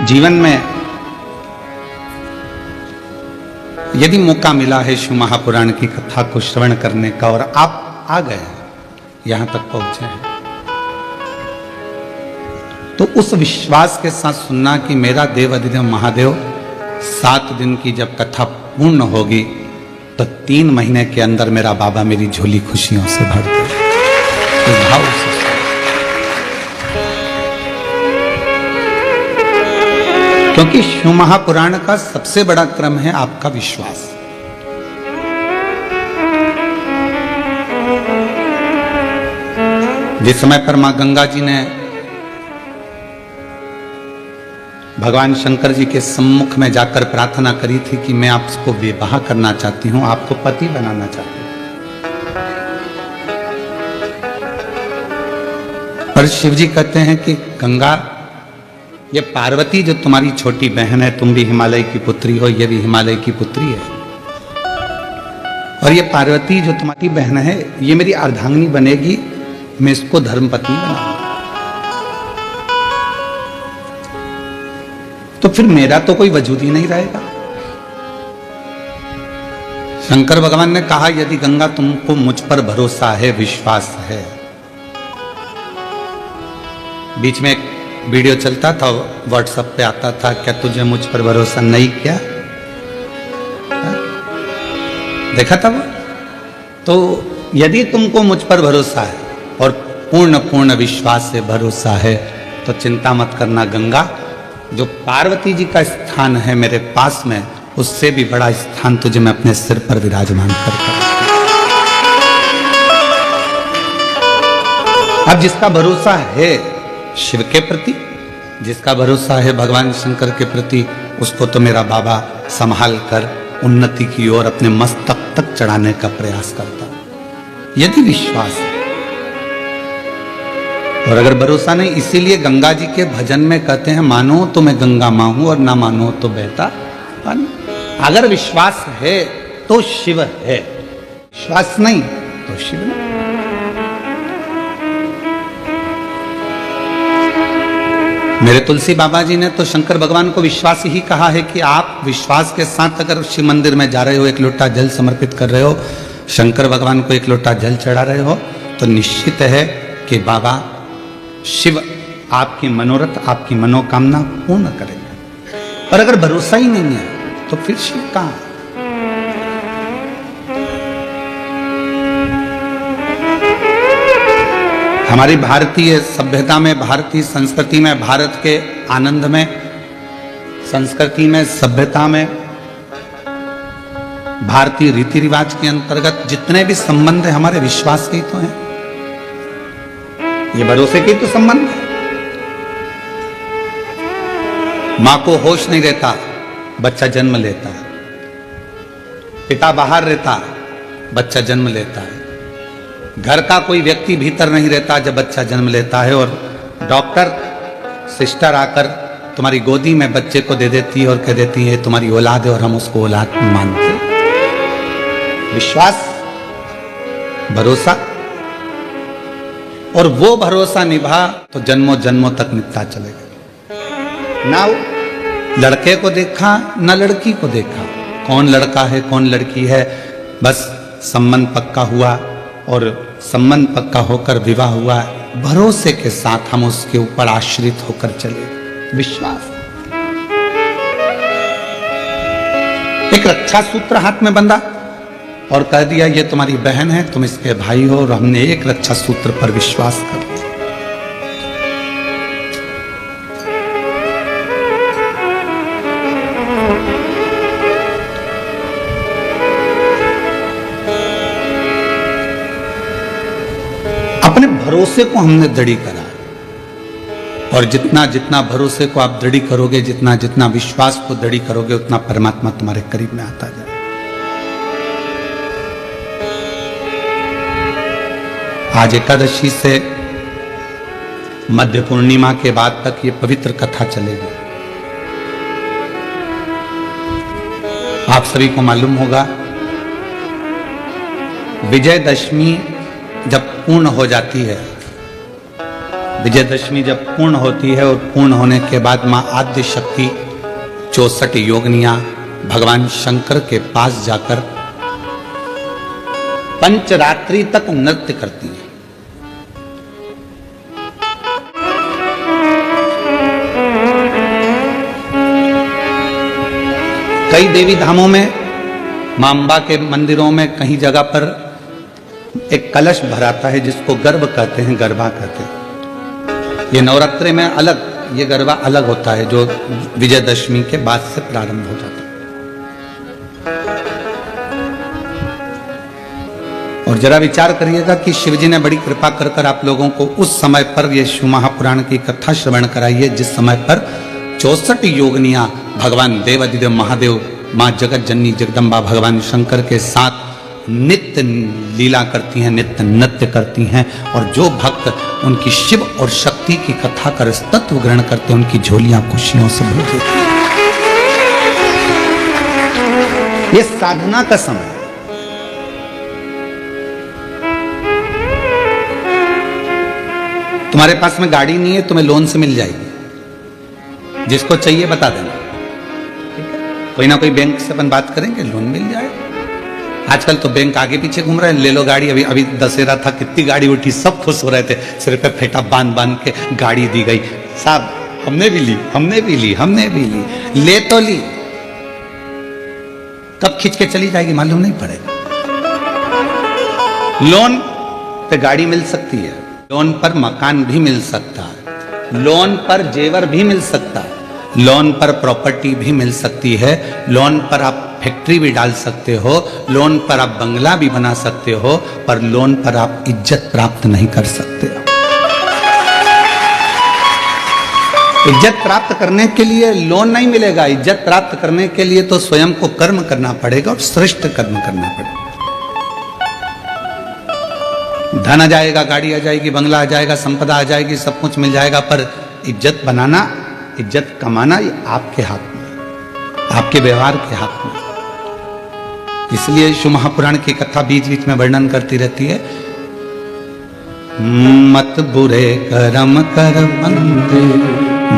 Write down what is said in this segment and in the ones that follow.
जीवन में यदि मौका मिला है शिव महापुराण की कथा को श्रवण करने का और आप आ गए हैं, यहां तक पहुंचे हैं, तो उस विश्वास के साथ सुनना कि मेरा देव अधिदेव महादेव 7 दिन की जब कथा पूर्ण होगी तो 3 महीने के अंदर मेरा बाबा मेरी झोली खुशियों से भर दे। इस भाव से क्योंकि शिव महापुराण का सबसे बड़ा क्रम है आपका विश्वास। जिस समय पर मां गंगा जी ने भगवान शंकर जी के सम्मुख में जाकर प्रार्थना करी थी कि मैं आपको विवाह करना चाहती हूं, आपको पति बनाना चाहती हूं, पर शिव जी कहते हैं कि गंगा, ये पार्वती जो तुम्हारी छोटी बहन है, तुम भी हिमालय की पुत्री हो, ये भी हिमालय की पुत्री है, और ये पार्वती जो तुम्हारी बहन है ये मेरी अर्धांगिनी बनेगी, मैं इसको धर्मपत्नी बनाऊंगा। तो फिर मेरा तो कोई वजूद ही नहीं रहेगा। शंकर भगवान ने कहा यदि गंगा तुमको मुझ पर भरोसा है, विश्वास है। बीच में एक वीडियो चलता था, व्हाट्सएप पे आता था, क्या तुझे मुझ पर भरोसा नहीं किया? देखा था वो? तो यदि तुमको मुझ पर भरोसा है और पूर्ण विश्वास से भरोसा है तो चिंता मत करना गंगा, जो पार्वती जी का स्थान है मेरे पास में, उससे भी बड़ा स्थान तुझे मैं अपने सिर पर विराजमान करता। अब जिसका भरोसा है शिव के प्रति, जिसका भरोसा है भगवान शंकर के प्रति, उसको तो मेरा बाबा संभाल कर उन्नति की ओर अपने मस्तक तक चढ़ाने का प्रयास करता। यदि विश्वास है और अगर भरोसा नहीं, इसीलिए गंगा जी के भजन में कहते हैं मानो तो मैं गंगा मां हूं और ना मानो तो बहता पानी। अगर विश्वास है तो शिव है, विश्वास नहीं तो शिव नहीं। मेरे तुलसी बाबा जी ने तो शंकर भगवान को विश्वास ही कहा है कि आप विश्वास के साथ अगर शिव मंदिर में जा रहे हो, 1 लोटा जल समर्पित कर रहे हो, शंकर भगवान को 1 लोटा जल चढ़ा रहे हो, तो निश्चित है कि बाबा शिव आपकी मनोरथ, आपकी मनोकामना पूर्ण करेंगे। और अगर भरोसा ही नहीं है तो फिर शिव कहां? हमारी भारतीय सभ्यता में, भारतीय संस्कृति में, भारत के आनंद में, संस्कृति में, सभ्यता में, भारतीय रीति रिवाज के अंतर्गत जितने भी संबंध है हमारे विश्वास के ही तो हैं, ये भरोसे के तो संबंध है। मां को होश नहीं रहता, बच्चा जन्म लेता है। पिता बाहर रहता, बच्चा जन्म लेता है। घर का कोई व्यक्ति भीतर नहीं रहता जब बच्चा जन्म लेता है, और डॉक्टर सिस्टर आकर तुम्हारी गोदी में बच्चे को दे देती है और कह देती है तुम्हारी औलाद है, और हम उसको औलाद मानते हैं। विश्वास, भरोसा, और वो भरोसा निभा तो जन्मों जन्मों तक निभता चलेगा। ना लड़के को देखा ना लड़की को देखा, कौन लड़का है कौन लड़की है, बस संबंध पक्का हुआ और संबंध पक्का होकर विवाह हुआ, भरोसे के साथ हम उसके ऊपर आश्रित होकर चले। विश्वास, एक रक्षा सूत्र हाथ में बंधा और कह दिया ये तुम्हारी बहन है, तुम इसके भाई हो, और हमने एक रक्षा सूत्र पर विश्वास कर दिया। अपने भरोसे को हमने दृढ़ करा, और जितना जितना भरोसे को आप दृढ़ करोगे, जितना जितना विश्वास को दृढ़ करोगे, उतना परमात्मा तुम्हारे करीब में आता जाए। आज एकादशी से मध्य पूर्णिमा के बाद तक ये पवित्र कथा चलेगी। आप सभी को मालूम होगा विजयदशमी जब पूर्ण हो जाती है, विजयदशमी जब पूर्ण होती है और पूर्ण होने के बाद मां आद्य शक्ति 64 योगिनियां भगवान शंकर के पास जाकर पंचरात्रि तक नृत्य करती हैं। कई देवी धामों में, मां अंबा के मंदिरों में कहीं जगह पर एक कलश भराता है जिसको गर्भ कहते हैं, गरबा कहते हैं। ये नवरात्रि में अलग, ये गरबा अलग होता है जो विजयदशमी के बाद से प्रारंभ हो जाता है। और जरा विचार करिएगा कि शिवजी ने बड़ी कृपा कर कर आप लोगों को उस समय पर ये शिव महापुराण की कथा श्रवण कराई है जिस समय पर 64 योगिनियां भगवान देवाधिदेव महादेव मां जगत जननी जगदम्बा भगवान शंकर के साथ नित्य लीला करती हैं, नित्य नृत्य करती हैं। और जो भक्त उनकी शिव और शक्ति की कथा कर तत्व ग्रहण करते हैं उनकी झोलियां खुशियों से भर देती हैं। ये साधना का समय है। तुम्हारे पास में गाड़ी नहीं है, तुम्हें लोन से मिल जाएगी, जिसको चाहिए बता देना, कोई ना कोई बैंक से अपन बात करेंगे, लोन मिल जाएगा। आजकल तो बैंक आगे पीछे घूम रहे हैं, ले लो गाड़ी। अभी अभी दशहरा था, कितनी गाड़ी उठी, सब खुश हो रहे थे, सिर पे फेटा बांध बांध के गाड़ी दी गई। साहब हमने भी ली, हमने भी ली, हमने भी ली, ले तो ली, कब खींच के चली जाएगी मालूम नहीं पड़ेगा। लोन पे गाड़ी मिल सकती है, लोन पर मकान भी मिल सकता है, लोन पर जेवर भी मिल सकता है, लोन पर प्रॉपर्टी भी मिल सकती है, लोन पर आप फैक्ट्री भी डाल सकते हो, लोन पर आप बंगला भी बना सकते हो, पर लोन पर आप इज्जत प्राप्त नहीं कर सकते। इज्जत प्राप्त करने के लिए लोन नहीं मिलेगा, इज्जत प्राप्त करने के लिए तो स्वयं को कर्म करना पड़ेगा और श्रेष्ठ कर्म करना पड़ेगा। धन आ जाएगा, गाड़ी आ जाएगी, बंगला आ जाएगा, संपदा आ जाएगी, सब कुछ मिल जाएगा, पर इज्जत बनाना, इज्जत कमाना ये आपके हाथ में, आपके व्यवहार के हाथ में। इसलिए शिव महापुराण की कथा बीच बीच में वर्णन करती रहती है, मत बुरे कर्म कर बंदे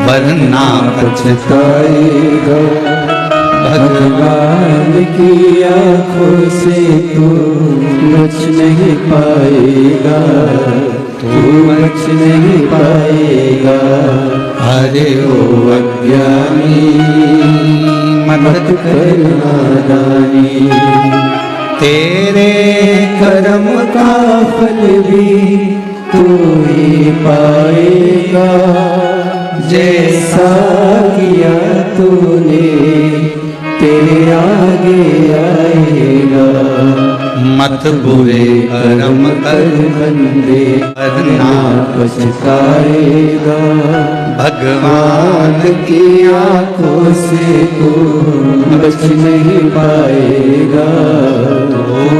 वरना पछताएगा, भगवान की आंखों से तू बच नहीं पाएगा, तू बच नहीं पाएगा। अरे ओ अज्ञानी मत कर नादानी, तेरे कर्म का फल भी तू ही पाएगा, जैसा किया तूने तेरे आगे आएगा। मत बुरे कर्म कर बंदे वरना पछताएगा, भगवान की आंखों से तू बच नहीं पाएगा,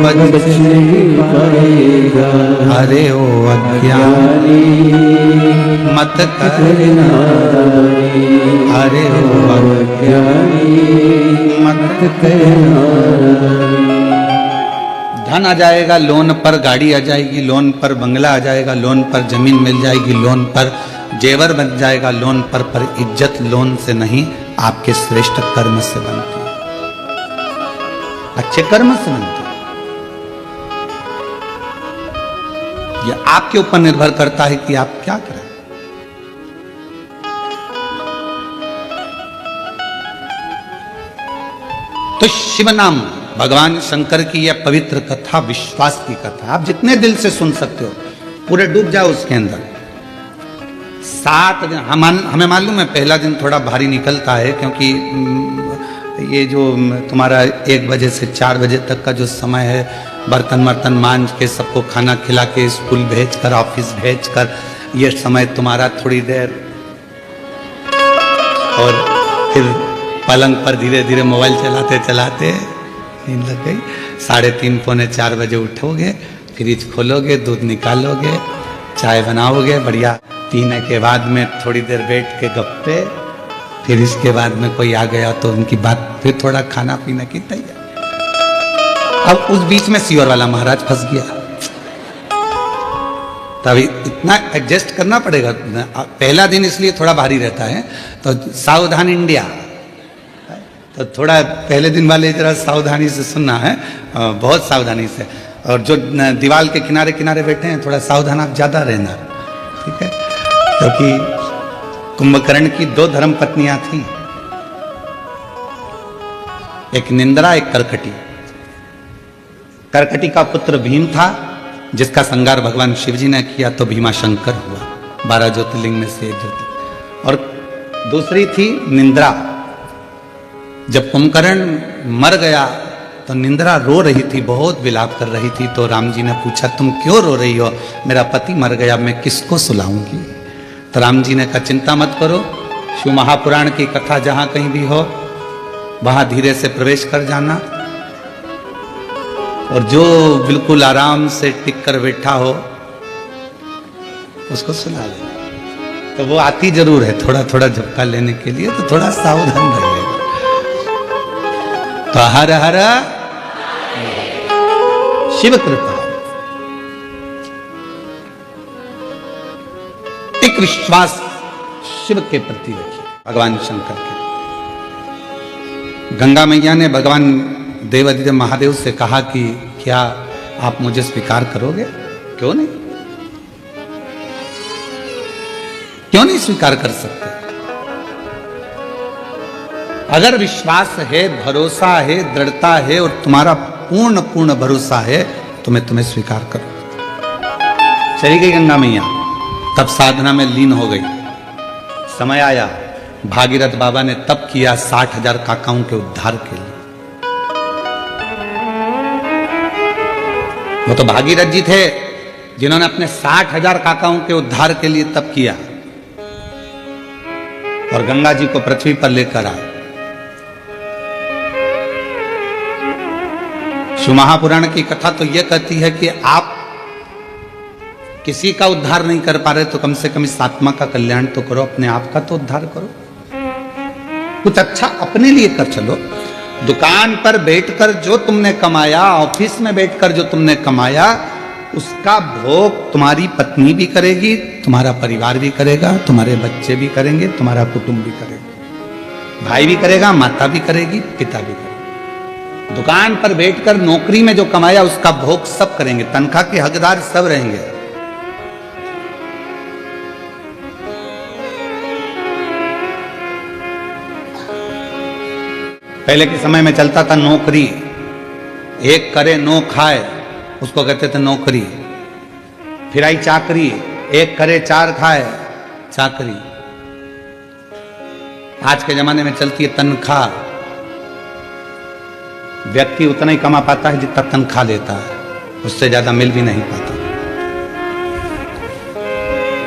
बच नहीं पाएगा। अरे ओ अज्ञानी मत कर नादानी, अरे ओ अज्ञानी मत कर नादानी। धन आ जाएगा, लोन पर गाड़ी आ जाएगी, लोन पर बंगला आ जाएगा, लोन पर जमीन मिल जाएगी, लोन पर जेवर बन जाएगा, लोन पर इज्जत लोन से नहीं आपके श्रेष्ठ कर्म से बनती है, अच्छे कर्म से बनती है। यह आपके ऊपर निर्भर करता है कि आप क्या करें। तो शिव नाम भगवान शंकर की यह पवित्र कथा विश्वास की कथा, आप जितने दिल से सुन सकते हो, पूरे डूब जाओ उसके अंदर। 7 दिन हमें मालूम है पहला दिन थोड़ा भारी निकलता है, क्योंकि ये जो तुम्हारा 1 बजे से 4 बजे तक का जो समय है, बर्तन वर्तन मांज के सबको खाना खिला के स्कूल भेज कर, ऑफिस भेज कर, ये समय तुम्हारा थोड़ी देर, और फिर पलंग पर धीरे धीरे मोबाइल चलाते चलाते नींद लग गई। 3:30 पौने 4 बजे उठोगे, फ्रिज खोलोगे, दूध निकालोगे, चाय बनाओगे बढ़िया, पीने के बाद में थोड़ी देर बैठ के गप्पे, फिर इसके बाद में कोई आ गया तो उनकी बात, फिर थोड़ा खाना पीने की तैयारी। अब उस बीच में सीवर वाला महाराज फंस गया, तो अभी इतना एडजस्ट करना पड़ेगा। पहला दिन इसलिए थोड़ा भारी रहता है, तो सावधान इंडिया, तो थोड़ा पहले दिन वाले जरा सावधानी से सुनना है, बहुत सावधानी से। और जो दीवार के किनारे किनारे बैठे हैं थोड़ा सावधान आप ज़्यादा रहना, ठीक है? क्योंकि कुंभकर्ण की 2 धर्म पत्नियां थीं, एक निंद्रा एक करकटी। करकटी का पुत्र भीम था, जिसका संगार भगवान शिव जी ने किया तो भीमा शंकर हुआ, 12 ज्योतिर्लिंग में से एक ज्योतिर्लिंग। और दूसरी थी निंद्रा। जब कुंभकर्ण मर गया तो निंद्रा रो रही थी, बहुत विलाप कर रही थी। तो राम जी ने पूछा, तुम क्यों रो रही हो? मेरा पति मर गया, मैं किसको सुलाऊंगी? तो राम जी ने कहा, चिंता मत करो, शिव महापुराण की कथा जहां कहीं भी हो वहां धीरे से प्रवेश कर जाना, और जो बिल्कुल आराम से टिक कर बैठा हो उसको सुला लेना। तो वो आती जरूर है थोड़ा थोड़ा झपका लेने के लिए, तो थोड़ा सावधान रहिएगा। तो हर हर शिव कृपा, एक विश्वास शिव के प्रति रखिए, भगवान शंकर के। गंगा मैया ने भगवान देवादिदेव महादेव से कहा कि क्या आप मुझे स्वीकार करोगे? क्यों नहीं, क्यों नहीं स्वीकार कर सकते? अगर विश्वास है, भरोसा है, दृढ़ता है और तुम्हारा पूर्ण पूर्ण भरोसा है तो मैं तुम्हें स्वीकार करूं। चली गई गंगा मैया, तब साधना में लीन हो गई। समय आया, भागीरथ बाबा ने तप किया 60,000 काकाओं के उद्धार के लिए। वो तो भागीरथ जी थे जिन्होंने अपने 60,000 काकाओं के उद्धार के लिए तप किया और गंगा जी को पृथ्वी पर लेकर आए। शिव महापुराण की कथा तो यह कहती है कि आप किसी का उद्धार नहीं कर पा रहे तो कम से कम इस आत्मा का कल्याण तो करो, अपने आप का तो उद्धार करो, कुछ अच्छा अपने लिए कर चलो। दुकान पर बैठकर जो तुमने कमाया, ऑफिस में बैठकर जो तुमने कमाया, उसका भोग तुम्हारी पत्नी भी करेगी, तुम्हारा परिवार भी करेगा, तुम्हारे बच्चे भी करेंगे, तुम्हारा कुटुंब भी करेगा, भाई भी करेगा, माता भी करेगी, पिता भी करेगा। दुकान पर बैठकर नौकरी में जो कमाया उसका भोग सब करेंगे, तनख्वाह के हकदार सब रहेंगे। पहले के समय में चलता था नौकरी, एक करे नो खाए, उसको कहते थे नौकरी। फिर आई चाकरी, एक करे 4 खाए, चाकरी। आज के जमाने में चलती है तनख्वाह। व्यक्ति उतना ही कमा पाता है जितना तनख्वाह लेता है, उससे ज्यादा मिल भी नहीं पाता।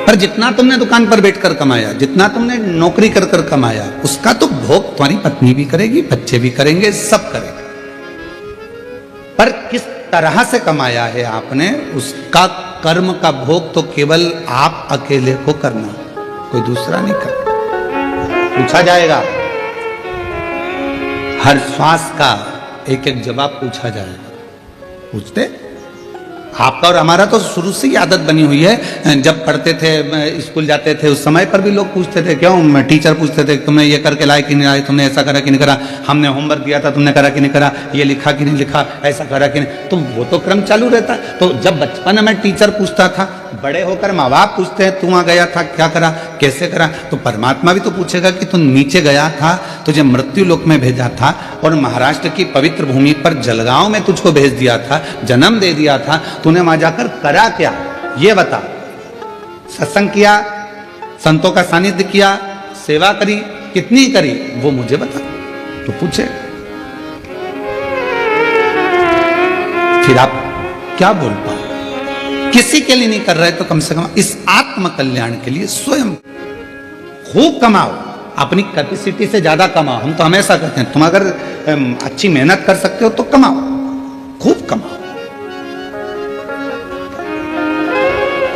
पर जितना तुमने दुकान पर बैठकर कमाया, जितना तुमने नौकरी कर कर कमाया, उसका तो भोग तुम्हारी पत्नी भी करेगी, बच्चे भी करेंगे, सब करेंगे। पर किस तरह से कमाया है आपने, उसका कर्म का भोग तो केवल आप अकेले को करना, कोई दूसरा नहीं करना। पूछा जाएगा, हर श्वास का एक एक जवाब पूछा जाएगा। पूछते आपका और हमारा तो शुरू से ही आदत बनी हुई है। जब पढ़ते थे, स्कूल जाते थे, उस समय पर भी लोग पूछते थे, क्यों टीचर पूछते थे तुमने ये करके लाए कि नहीं लाए, तुमने ऐसा करा कि नहीं करा, हमने होमवर्क दिया था तुमने करा कि नहीं करा, ये लिखा कि नहीं लिखा, ऐसा करा कि नहीं। तो वो तो क्रम चालू रहता। तो जब बचपन में टीचर पूछता था, बड़े होकर माँ बाप पूछते हैं तू वहां गया था, क्या करा, कैसे करा, तो परमात्मा भी तो पूछेगा कि तू नीचे गया था, तुझे मृत्यु लोक में भेजा था और महाराष्ट्र की पवित्र भूमि पर जलगांव में तुझको भेज दिया था, जन्म दे दिया था, तूने वहां जाकर करा क्या, ये बता। सत्संग किया, संतों का सानिध्य किया, सेवा करी, कितनी करी, वो मुझे बता। तो पूछे, फिर आप क्या बोल पाओ। किसी के लिए नहीं कर रहे तो कम से कम इस आत्म कल्याण के लिए स्वयं खूब कमाओ, अपनी कैपेसिटी से ज्यादा कमाओ। हम तो हमेशा कहते हैं तुम अगर अच्छी मेहनत कर सकते हो तो कमाओ, खूब कमाओ।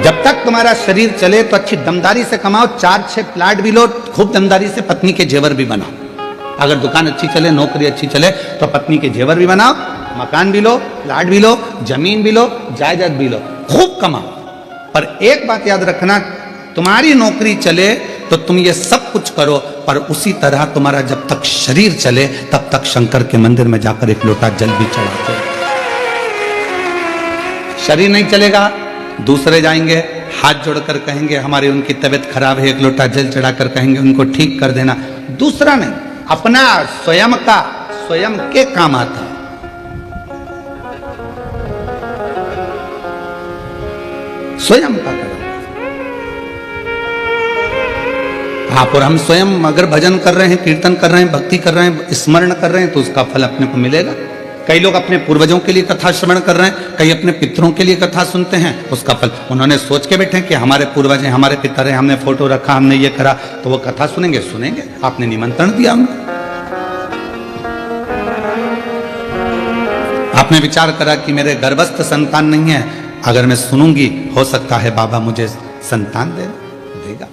जब तक तुम्हारा शरीर चले तो अच्छी दमदारी से कमाओ, 4-6 प्लाट भी लो, खूब दमदारी से पत्नी के जेवर भी बनाओ। अगर दुकान अच्छी चले, नौकरी अच्छी चले तो पत्नी के जेवर भी बनाओ, मकान भी लो, प्लाट भी लो, जमीन भी लो, जायदाद भी लो, खूब कमाओ। पर एक बात याद रखना, तुम्हारी नौकरी चले तो तुम ये सब कुछ करो, पर उसी तरह तुम्हारा जब तक शरीर चले तब तक शंकर के मंदिर में जाकर एक लोटा जल भी चढ़ाते। शरीर नहीं चलेगा, दूसरे जाएंगे, हाथ जोड़कर कहेंगे हमारी उनकी तबीयत खराब है, एक लोटा जल चढ़ाकर कहेंगे उनको ठीक कर देना। दूसरा नहीं, अपना स्वयं का, स्वयं के काम आता है। स्वयं का करो आप और हम स्वयं अगर भजन कर रहे हैं, कीर्तन कर रहे हैं, भक्ति कर रहे हैं, स्मरण कर रहे हैं, तो उसका फल अपने को मिलेगा। कई लोग अपने पूर्वजों के लिए कथा श्रवण कर रहे हैं, कई अपने पितरों के लिए कथा सुनते हैं, उसका फल उन्होंने सोच के बैठे कि हमारे पूर्वज हैं, हमारे पितर हैं, हमने फोटो रखा, हमने ये करा, तो वो कथा सुनेंगे। सुनेंगे, आपने निमंत्रण दिया उनको, आपने विचार करा कि मेरे गर्भस्थ संतान नहीं है, अगर मैं सुनूंगी हो सकता है बाबा मुझे संतान देगा।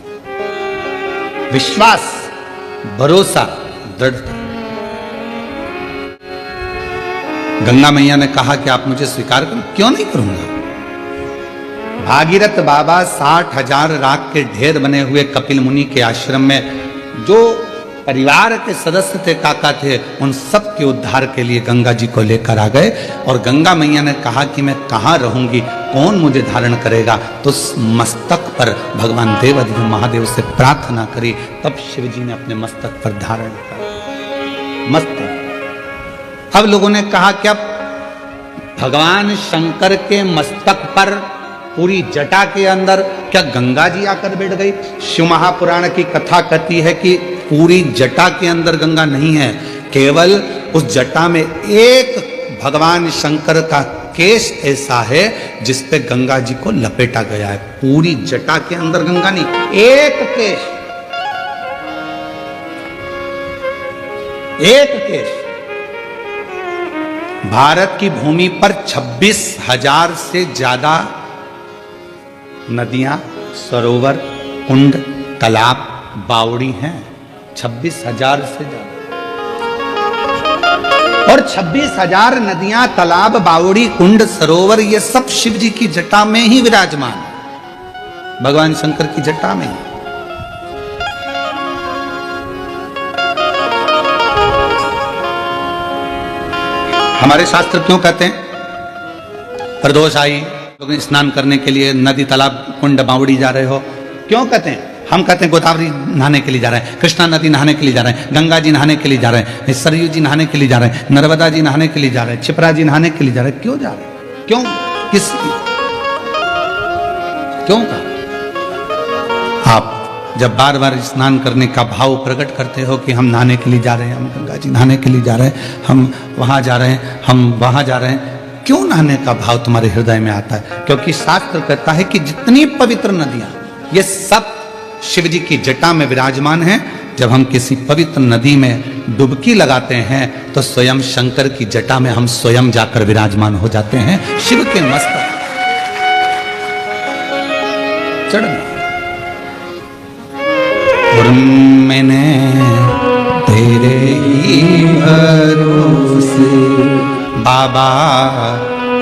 विश्वास, भरोसा, दृढ़ता। गंगा मैया ने कहा कि आप मुझे स्वीकार करो, क्यों नहीं करूंगा। भागीरथ बाबा 60,000 राख के ढेर बने हुए कपिल मुनि के आश्रम में जो परिवार के सदस्य थे, काका थे, उन सब के उद्धार के लिए गंगा जी को लेकर आ गए। और गंगा मैया ने कहा कि मैं कहाँ रहूंगी, कौन मुझे धारण करेगा, तो मस्तक पर भगवान देवाधिदेव महादेव से प्रार्थना करी, तब शिव जी ने अपने मस्तक पर धारण किया। मस्तक। अब लोगों ने कहा कि अब भगवान शंकर के मस्तक पर पूरी जटा के अंदर क्या गंगा जी आकर बैठ गई। शिव महापुराण की कथा कहती है कि पूरी जटा के अंदर गंगा नहीं है, केवल उस जटा में एक भगवान शंकर का केश ऐसा है जिस पे गंगा जी को लपेटा गया है। पूरी जटा के अंदर गंगा नहीं, एक केश, एक केश। भारत की भूमि पर 26,000 से ज्यादा नदियां, सरोवर, कुंड, तालाब, बावड़ी हैं। 26,000 से ज्यादा। और 26,000 नदियां, तालाब, बावड़ी, कुंड, सरोवर, ये सब शिव जी की जटा में ही विराजमान है, भगवान शंकर की जटा में ही। हमारे शास्त्र क्यों कहते हैं प्रदोष आई, लोग स्नान करने के लिए नदी, तालाब, कुंड, बावड़ी जा रहे हो, क्यों कहते हैं? हम कहते हैं गोदावरी नहाने के लिए जा रहे हैं, कृष्णा नदी नहाने के लिए जा रहे हैं, गंगा जी नहाने के लिए जा रहे हैं, सरयू जी नहाने के लिए जा रहे हैं, नर्मदा जी नहाने के लिए जा रहे हैं, क्षिप्रा जी नहाने के लिए जा रहे हैं। क्यों जा रहे हैं? क्यों? किस क्यों का? आप जब बार बार स्नान करने का भाव प्रकट करते हो कि हम नहाने के लिए जा रहे हैं, हम गंगा जी नहाने के लिए जा रहे हैं, हम वहां जा रहे हैं, हम वहां जा रहे हैं, क्यों नहाने का भाव तुम्हारे हृदय में आता है? क्योंकि शास्त्र कहता है कि जितनी पवित्र नदियां, ये सब शिव जी की जटा में विराजमान हैं। जब हम किसी पवित्र नदी में डुबकी लगाते हैं तो स्वयं शंकर की जटा में हम स्वयं जाकर विराजमान हो जाते हैं, शिव के मस्तक चढ़ना। और मैंने तेरे ही भरोसे बाबा,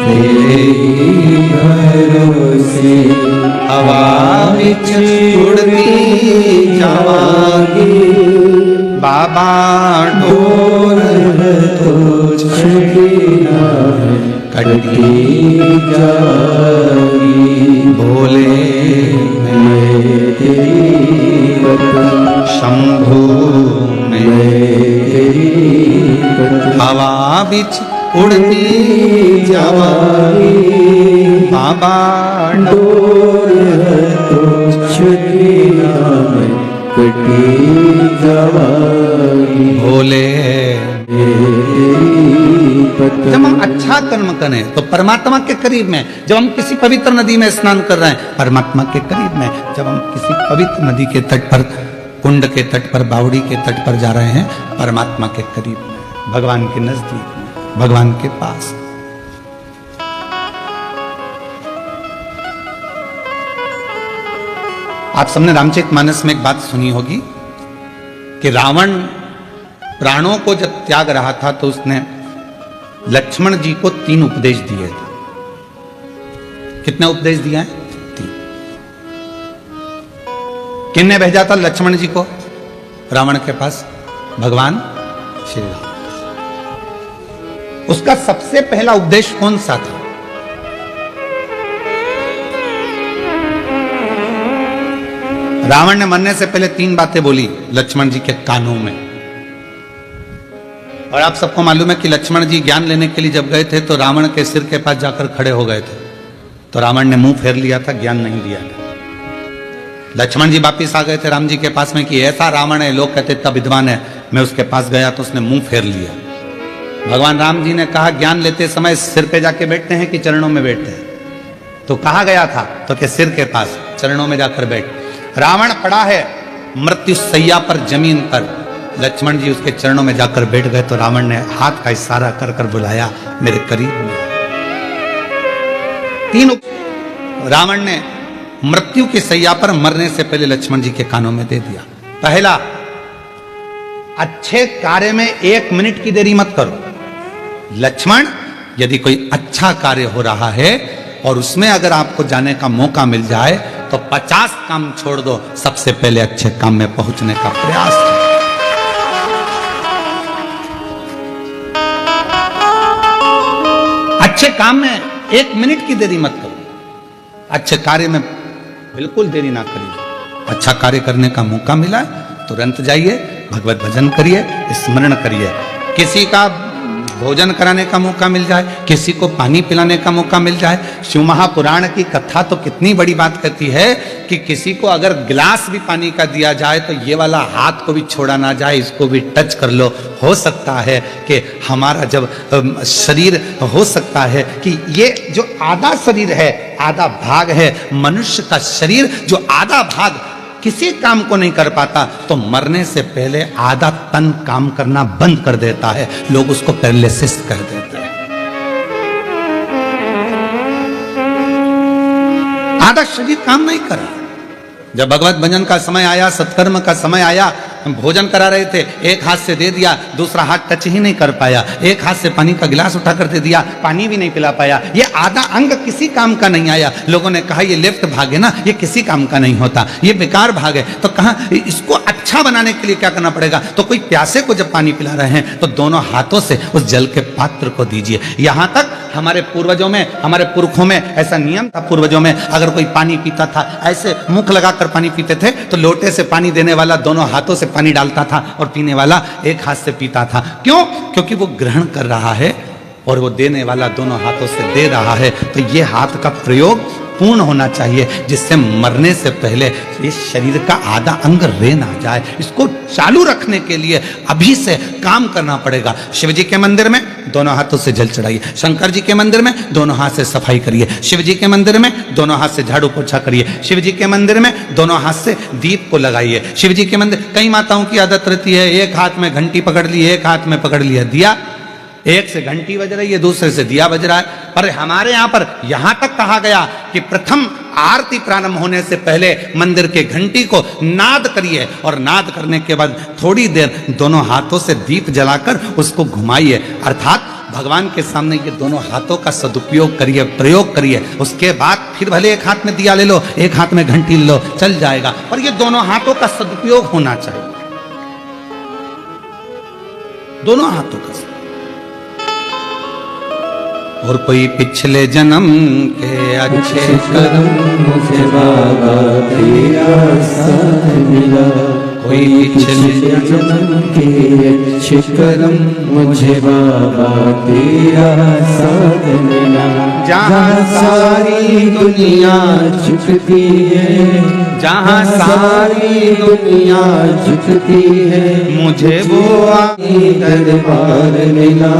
तेरे ही भरोसे हवा विच उड़ती जावांगी बाबा, डोर तो छड़ना कटी जाएगी। भोले मैं तेरी पत शंभु में तेरी पत हवा बिच उड़ती जावांगी बाबा, डोर तो छड़ना कटी जाएगी। भोले। तेरी पत जब हम अच्छा कर्म करें तो परमात्मा के करीब में, जब हम किसी पवित्र नदी में स्नान कर रहे हैं परमात्मा के करीब में, जब हम किसी पवित्र नदी के तट पर, कुंड के तट पर, बावड़ी के तट पर जा रहे हैं परमात्मा के करीब में, भगवान के नजदीक में, भगवान के पास। आप सबने रामचरितमानस में एक बात सुनी होगी कि रावण प्राणों को जब त्याग रहा था तो उसने लक्ष्मण जी को 3 उपदेश दिए थे। कितने उपदेश दिया है? 3। किसने भेजा था लक्ष्मण जी को रावण के पास? भगवान श्री राम। उसका सबसे पहला उपदेश कौन सा था? रावण ने मरने से पहले 3 बातें बोली लक्ष्मण जी के कानों में। और आप सबको मालूम है कि लक्ष्मण जी ज्ञान लेने के लिए जब गए थे तो रावण के सिर के पास जाकर खड़े हो गए थे, तो रावण ने मुंह फेर लिया था, ज्ञान नहीं दिया था। लक्ष्मण जी वापिस आ गए थे राम जी के पास में कि ऐसा रावण है, लोग कहते इतना विद्वान है। मैं उसके पास गया तो उसने मुंह फेर लिया। भगवान राम जी ने कहा ज्ञान लेते समय सिर पे जाके बैठते हैं कि चरणों में बैठते हैं? तो कहा गया था तो के सिर के पास, चरणों में जाकर बैठ। रावण पड़ा है मृत्यु सैया पर, जमीन पर, लक्ष्मण जी उसके चरणों में जाकर बैठ गए तो रावण ने हाथ का इशारा कर कर बुलाया मेरे करीब में। 3 रावण ने मृत्यु की सैया पर मरने से पहले लक्ष्मण जी के कानों में दे दिया। पहला, अच्छे कार्य में 1 मिनट की देरी मत करो। लक्ष्मण, यदि कोई अच्छा कार्य हो रहा है और उसमें अगर आपको जाने का मौका मिल जाए तो 50 काम छोड़ दो, सबसे पहले अच्छे काम में पहुंचने का प्रयास करो। अच्छे काम में 1 मिनट की देरी मत करो। अच्छे कार्य में बिल्कुल देरी ना करिए। अच्छा कार्य करने का मौका मिला है तुरंत जाइए, भगवत भजन करिए, स्मरण करिए। किसी का भोजन कराने का मौका मिल जाए, किसी को पानी पिलाने का मौका मिल जाए। शिव महापुराण की कथा तो कितनी बड़ी बात कहती है कि किसी को अगर गिलास भी पानी का दिया जाए तो ये वाला हाथ को भी छोड़ा ना जाए, इसको भी टच कर लो। हो सकता है कि हमारा जब शरीर, हो सकता है कि ये जो आधा शरीर है, आधा भाग है मनुष्य का शरीर, जो आधा भाग किसी काम को नहीं कर पाता तो मरने से पहले आधा तन काम करना बंद कर देता है। लोग उसको पैरालिसिस कह देते हैं। आधा शरीर काम नहीं कर रहा। जब भगवत भजन का समय आया, सत्कर्म का समय आया, हम भोजन करा रहे थे, एक हाथ से दे दिया, दूसरा हाथ टच ही नहीं कर पाया, एक हाथ से पानी का गिलास उठा कर दे दिया, पानी भी नहीं पिला पाया। ये आधा अंग किसी काम का नहीं आया। लोगों ने कहा ये लेफ्ट भाग है ना, ये किसी काम का नहीं होता, ये बेकार भाग है। तो कहा इसको अच्छा बनाने के लिए क्या करना पड़ेगा? तो कोई प्यासे को जब पानी पिला रहे हैं तो दोनों हाथों से उस जल के पात्र को दीजिए। यहां तक हमारे पूर्वजों में, हमारे पुरखों में ऐसा नियम था। पूर्वजों में अगर कोई पानी पीता था, ऐसे मुख लगाकर पानी पीते थे तो लोटे से पानी देने वाला दोनों हाथों से पानी डालता था और पीने वाला एक हाथ से पीता था। क्यों? क्योंकि वो ग्रहण कर रहा है और वो देने वाला दोनों हाथों से दे रहा है। तो ये हाथ का प्रयोग पूर्ण होना चाहिए, जिससे मरने से पहले इस शरीर का आधा अंग रे ना जाए। इसको चालू रखने के लिए अभी से काम करना पड़ेगा। शिव जी के मंदिर में दोनों हाथों से जल चढ़ाइए, शंकर जी के मंदिर में दोनों हाथ से सफाई करिए, शिव जी के मंदिर में दोनों हाथ से झाड़ू पोछा करिए, शिव जी के मंदिर में दोनों हाथ से दीप को लगाइए। शिव जी के मंदिर, कई माताओं की आदत रहती है एक हाथ में घंटी पकड़ ली, एक हाथ में पकड़ लिया दिया, एक से घंटी बज रही है, दूसरे से दिया बज रहा है। पर हमारे यहां पर यहां तक कहा गया कि प्रथम आरती प्रारंभ होने से पहले मंदिर के घंटी को नाद करिए और नाद करने के बाद थोड़ी देर दोनों हाथों से दीप जलाकर उसको घुमाइए। अर्थात भगवान के सामने ये दोनों हाथों का सदुपयोग करिए, प्रयोग करिए। उसके बाद फिर भले एक हाथ में दिया ले लो, एक हाथ में घंटी ले लो, चल जाएगा, पर ये दोनों हाथों का सदुपयोग होना चाहिए, दोनों हाथों का। और कोई पिछले जन्म के अच्छे कर्म मुझे बाबा तेरा साथ मिला, कोई पिछले जन्म के अच्छे कर्म मुझे बाबा तेरा साथ मिला। जहाँ सारी दुनिया झुकती है, जहाँ सारी दुनिया झुकती है, मुझे वो दरबार मिला,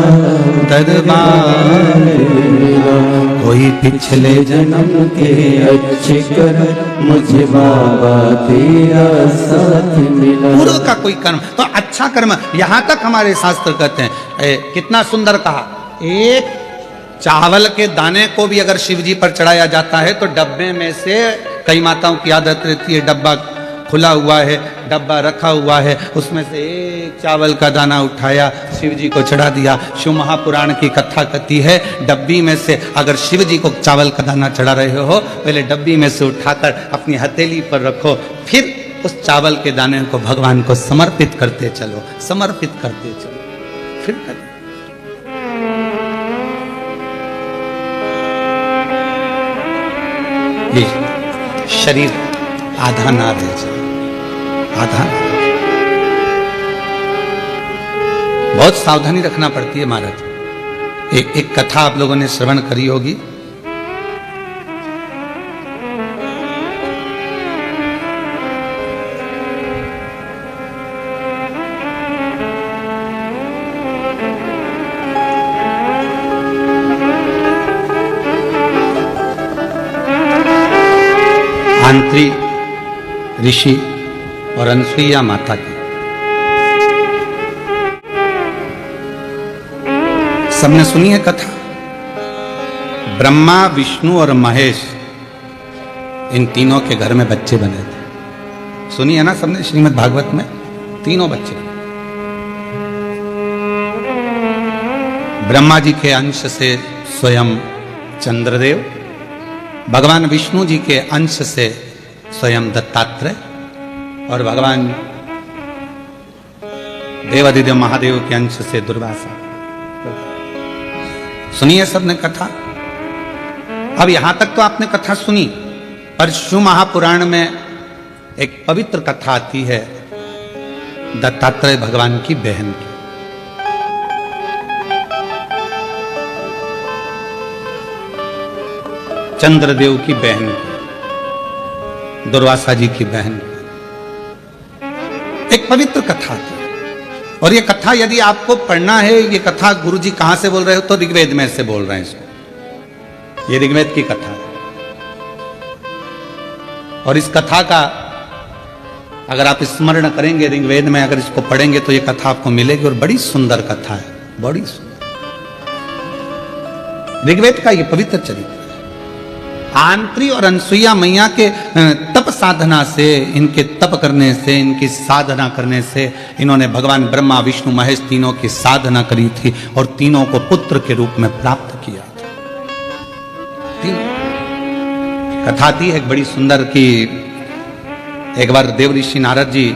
दरबार मिला। कोई पिछले जन्म के अच्छे कर्म मुझे बाबा तेरा साथ मिला। पूर्व का कोई कर्म तो अच्छा कर्म। यहां तक हमारे शास्त्र कहते हैं, कितना सुंदर कहा, एक चावल के दाने को भी अगर शिव जी पर चढ़ाया जाता है तो डब्बे में से, कई माताओं की आदत रहती है डब्बा खुला हुआ है, डब्बा रखा हुआ है, उसमें से एक चावल का दाना उठाया, शिव जी को चढ़ा दिया। शिव महापुराण की कथा कहती है डब्बी में से अगर शिव जी को चावल का दाना चढ़ा रहे हो, पहले डब्बी में से उठाकर अपनी हथेली पर रखो, फिर उस चावल के दाने को भगवान को समर्पित करते चलो, समर्पित करते चलो, फिर करें। ये शरीर आधा ना रह जाए, आधा ना। बहुत सावधानी रखना पड़ती है महाराज। एक कथा आप लोगों ने श्रवण करी होगी। आंत्री ऋषि और अनसुईया माता की। सबने सुनी है कथा। ब्रह्मा, विष्णु और महेश, इन तीनों के घर में बच्चे बने थे। सुनी है ना सबने, श्रीमद् भागवत में तीनों बच्चे। ब्रह्मा जी के अंश से स्वयं चंद्रदेव, भगवान विष्णु जी के अंश से स्वयं दत्तात्रेय, और भगवान देवादिदेव महादेव के अंश से दुर्वासा। सुनिए सबने कथा। अब यहां तक तो आपने कथा सुनी, पर शिव महापुराण में एक पवित्र कथा आती है दत्तात्रेय भगवान की बहन की। चंद्रदेव की बहन की, दुर्वासा जी की बहन की एक पवित्र कथा थी। और ये कथा यदि आपको पढ़ना है, ये कथा गुरु जी कहां से बोल रहे हो, तो ऋग्वेद में से बोल रहे हैं इसको। ये ऋग्वेद की कथा है। और इस कथा का अगर आप स्मरण करेंगे ऋग्वेद में, अगर इसको पढ़ेंगे तो ये कथा आपको मिलेगी। और बड़ी सुंदर कथा है, बड़ी सुंदर। ऋग्वेद का ये पवित्र चरित्र। आंत्री और अनसुईया मैया के तप साधना से, इनके तप करने से, इनकी साधना करने से, इन्होंने भगवान ब्रह्मा, विष्णु, महेश तीनों की साधना करी थी और तीनों को पुत्र के रूप में प्राप्त किया था। कथा थी एक बड़ी सुंदर की। एक बार देव ऋषि नारद जी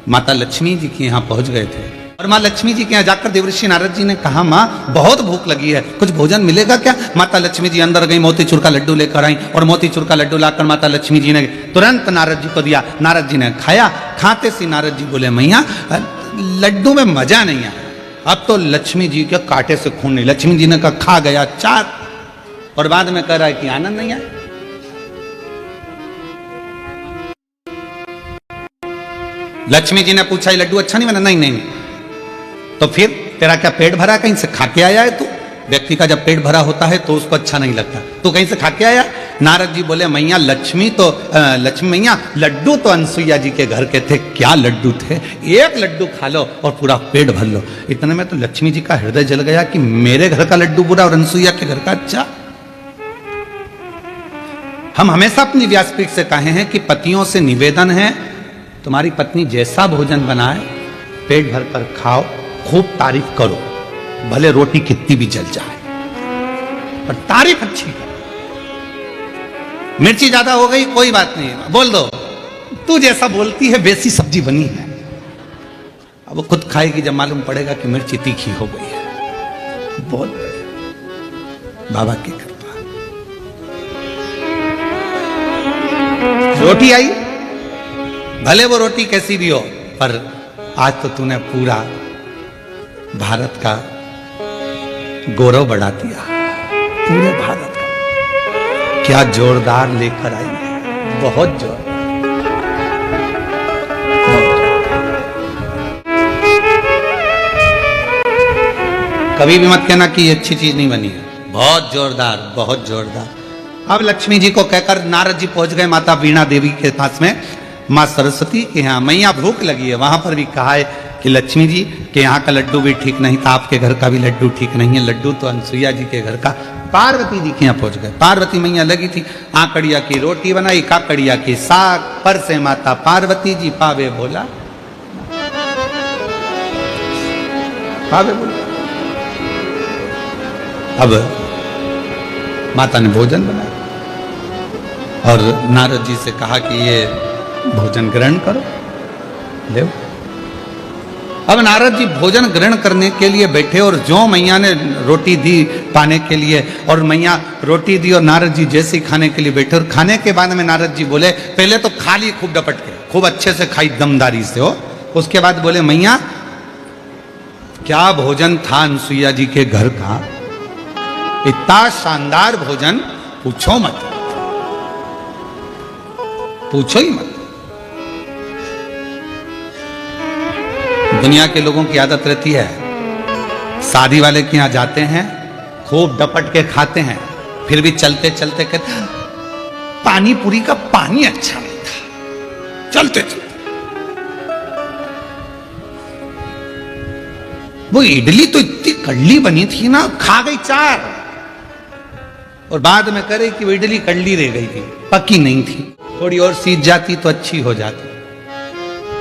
माता लक्ष्मी जी के यहाँ पहुंच गए थे। और माँ लक्ष्मी जी के यहाँ जाकर देवऋषि नारद जी ने कहा, माँ बहुत भूख लगी है, कुछ भोजन मिलेगा क्या? माता लक्ष्मी जी अंदर गई, मोतीचूर का लड्डू लेकर आई और मोतीचूर का लड्डू लाकर माता लक्ष्मी जी ने तुरंत नारद जी को दिया। नारद जी ने खाया। खाते से नारद जी बोले, मैया लड्डू में मजा नहीं आया। अब तो लक्ष्मी जी के कांटे से खून नहीं। लक्ष्मी जी ने कहा, खा गया चार, और बाद में कह रहा है कि आनंद नहीं आया। लक्ष्मी जी ने पूछा, ये लड्डू अच्छा नहीं बना? नहीं नहीं। तो फिर तेरा क्या पेट भरा? कहीं से खा के आया है तू? व्यक्ति का जब पेट भरा होता है तो उसको अच्छा नहीं लगता। तू कहीं से खा के आया? नारद जी बोले, मैया लक्ष्मी मैया लड्डू तो अनसुईया जी के घर के थे। क्या लड्डू थे? एक लड्डू खा लो और पूरा पेट भर लो। इतने में तो लक्ष्मी जी का हृदय जल गया कि मेरे घर का लड्डू बुरा और अनसुईया के घर का अच्छा। हम हमेशा अपनी व्यासपीठ से कहे हैं कि पतियों से निवेदन है, तुम्हारी पत्नी जैसा भोजन बनाए पेट भर कर खाओ, खूब तारीफ करो, भले रोटी कितनी भी जल जाए, पर तारीफ अच्छी करो। मिर्ची ज्यादा हो गई कोई बात नहीं, बोल दो तू जैसा बोलती है वैसी सब्जी बनी है। अब वो खुद खाएगी जब मालूम पड़ेगा कि मिर्ची तीखी हो गई है। बहुत बढ़िया, बाबा की कृपा। रोटी आई, भले वो रोटी कैसी भी हो, पर आज तो तूने पूरा भारत का गौरव बढ़ा दिया, पूरे भारत का। क्या जोरदार लेकर आई है, बहुत जोरदार। कभी भी मत कहना कि ये अच्छी चीज नहीं बनी है, बहुत जोरदार, बहुत जोरदार। अब लक्ष्मी जी को कहकर नारद जी पहुंच गए माता वीणा देवी के पास में, माँ सरस्वती के यहाँ। मैया भूख लगी है। वहां पर भी कहा है कि लक्ष्मी जी के यहाँ का लड्डू भी ठीक नहीं था, आपके घर का भी लड्डू ठीक नहीं है। लड्डू तो अनसुईया जी के घर का। पार्वती जी के यहाँ पहुंच गए। पार्वती मैया लगी थी, आकड़िया की रोटी बनाई, काकड़िया की साग, पर से माता पार्वती जी पावे बोला, पावे बोला। अब माता ने भोजन बनाया और नारद जी से कहा कि ये भोजन ग्रहण करो, ले। अब नारद जी भोजन ग्रहण करने के लिए बैठे और जो मैया ने रोटी दी पाने के लिए, और मैया रोटी दी और नारद जी जैसे ही खाने के लिए बैठे, और खाने के बाद में नारद जी बोले, पहले तो खा ली खूब डपट के, खूब अच्छे से खाई दमदारी से हो। उसके बाद बोले, मैया क्या भोजन था अनसुईया जी के घर का, इतना शानदार भोजन, पूछो मत, पूछो ही मत। दुनिया के लोगों की आदत रहती है, शादी वाले के यहां जाते हैं, खूब डपट के खाते हैं, फिर भी चलते चलते कहते पानी पूरी का पानी अच्छा नहीं था, चलते चलते। वो इडली तो इतनी कड़ली बनी थी ना, खा गई 4, और बाद में करे कि वो इडली कड़ली रह गई थी, पकी नहीं थी, थोड़ी और सीज जाती तो अच्छी हो जाती।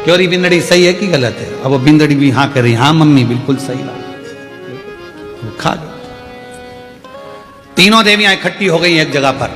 क्यों री बिंदड़ी सही है कि गलत है? अब वो बिंदड़ी भी हाँ कर रही, हाँ मम्मी बिल्कुल सही बात, खा गई। तीनों देवियां इकट्ठी हो गई एक जगह पर,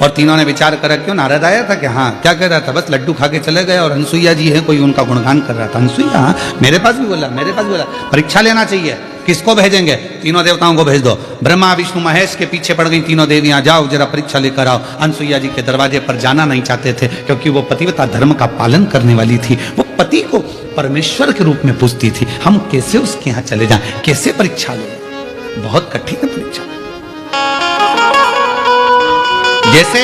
और तीनों ने विचार करा, क्यों नारद आया था कि हाँ, क्या कह रहा था? बस लड्डू खा के चले गए, और अनसुईया जी है, कोई उनका गुणगान कर रहा था। अनसुईया मेरे पास भी बोला, मेरे पास बोला परीक्षा लेना चाहिए, किसको भेजेंगे? तीनों देवताओं को भेज दो। ब्रह्मा विष्णु महेश के पीछे पड़ गई तीनों देवियां, जाओ जरा परीक्षा लेकर आओ। अनसुईया जी के दरवाजे पर जाना नहीं चाहते थे, क्योंकि वो पतिव्रता धर्म का पालन करने वाली थी। वो पति को परमेश्वर के रूप में पूछती थी, हम कैसे उसके यहां चले जाएं, कैसे परीक्षा लें? बहुत कठिन है परीक्षा। जैसे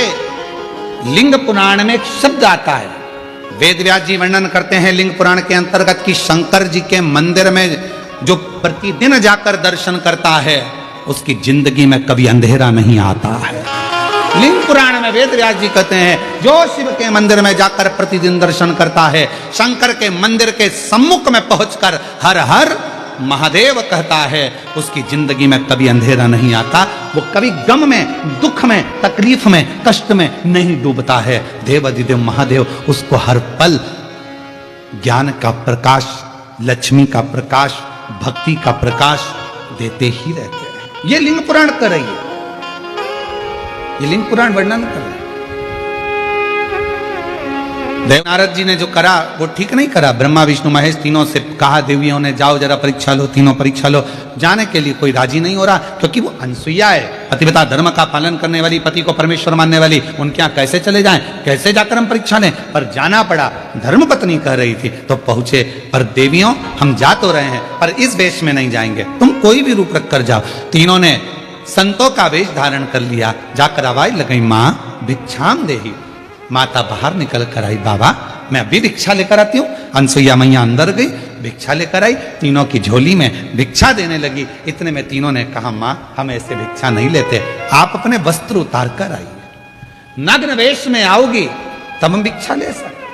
लिंग पुराण में एक शब्द आता है, वेद व्यास जी वर्णन करते हैं लिंग पुराण के अंतर्गत कि शंकर जी के मंदिर में जो प्रतिदिन जाकर दर्शन करता है, उसकी जिंदगी में कभी अंधेरा नहीं आता है। लिंग पुराण में वेद व्यास जी कहते हैं, जो शिव के मंदिर में जाकर प्रतिदिन दर्शन करता है, शंकर के मंदिर के सम्मुख में पहुंचकर हर हर महादेव कहता है, उसकी जिंदगी में कभी अंधेरा नहीं आता, वो कभी गम में, दुख में, तकलीफ में, कष्ट में नहीं डूबता है। देव अधिदेव महादेव उसको हर पल ज्ञान का प्रकाश, लक्ष्मी का प्रकाश, भक्ति का प्रकाश देते ही रहते हैं। ये लिंग पुराण कर रही है, ये लिंग पुराण वर्णन कर रहे हैं। देव नारद जी ने जो करा वो ठीक नहीं करा। ब्रह्मा विष्णु महेश तीनों से कहा, देवियों ने जाओ जरा परीक्षा लो, तीनों परीक्षा लो। जाने के लिए कोई राजी नहीं हो रहा, क्योंकि वो अनसुईया है, पतिव्रता धर्म का पालन करने वाली, पति को परमेश्वर मानने वाली, उनके यहाँ कैसे चले जाएं, कैसे जाकर हम परीक्षा लें? पर जाना पड़ा, धर्म पत्नी कह रही थी तो पहुंचे। पर देवियों हम जा तो रहे हैं, पर इस वेश में नहीं जाएंगे, तुम कोई भी रूप रख कर जाओ। तीनों ने संतों का वेश धारण कर लिया, जाकर आवाज लगाई, माँ भिक्षाम देही। माता बाहर निकल कर आई, बाबा मैं अभी भिक्षा लेकर आती हूँ। अनसुईया मैया अंदर गई, भिक्षा लेकर आई, तीनों की झोली में भिक्षा देने लगी। इतने में तीनों ने कहा, माँ हम ऐसे भिक्षा नहीं लेते, आप अपने वस्त्र उतार कर आइए, नग्न वेश में आओगी तब हम भिक्षा ले सकते,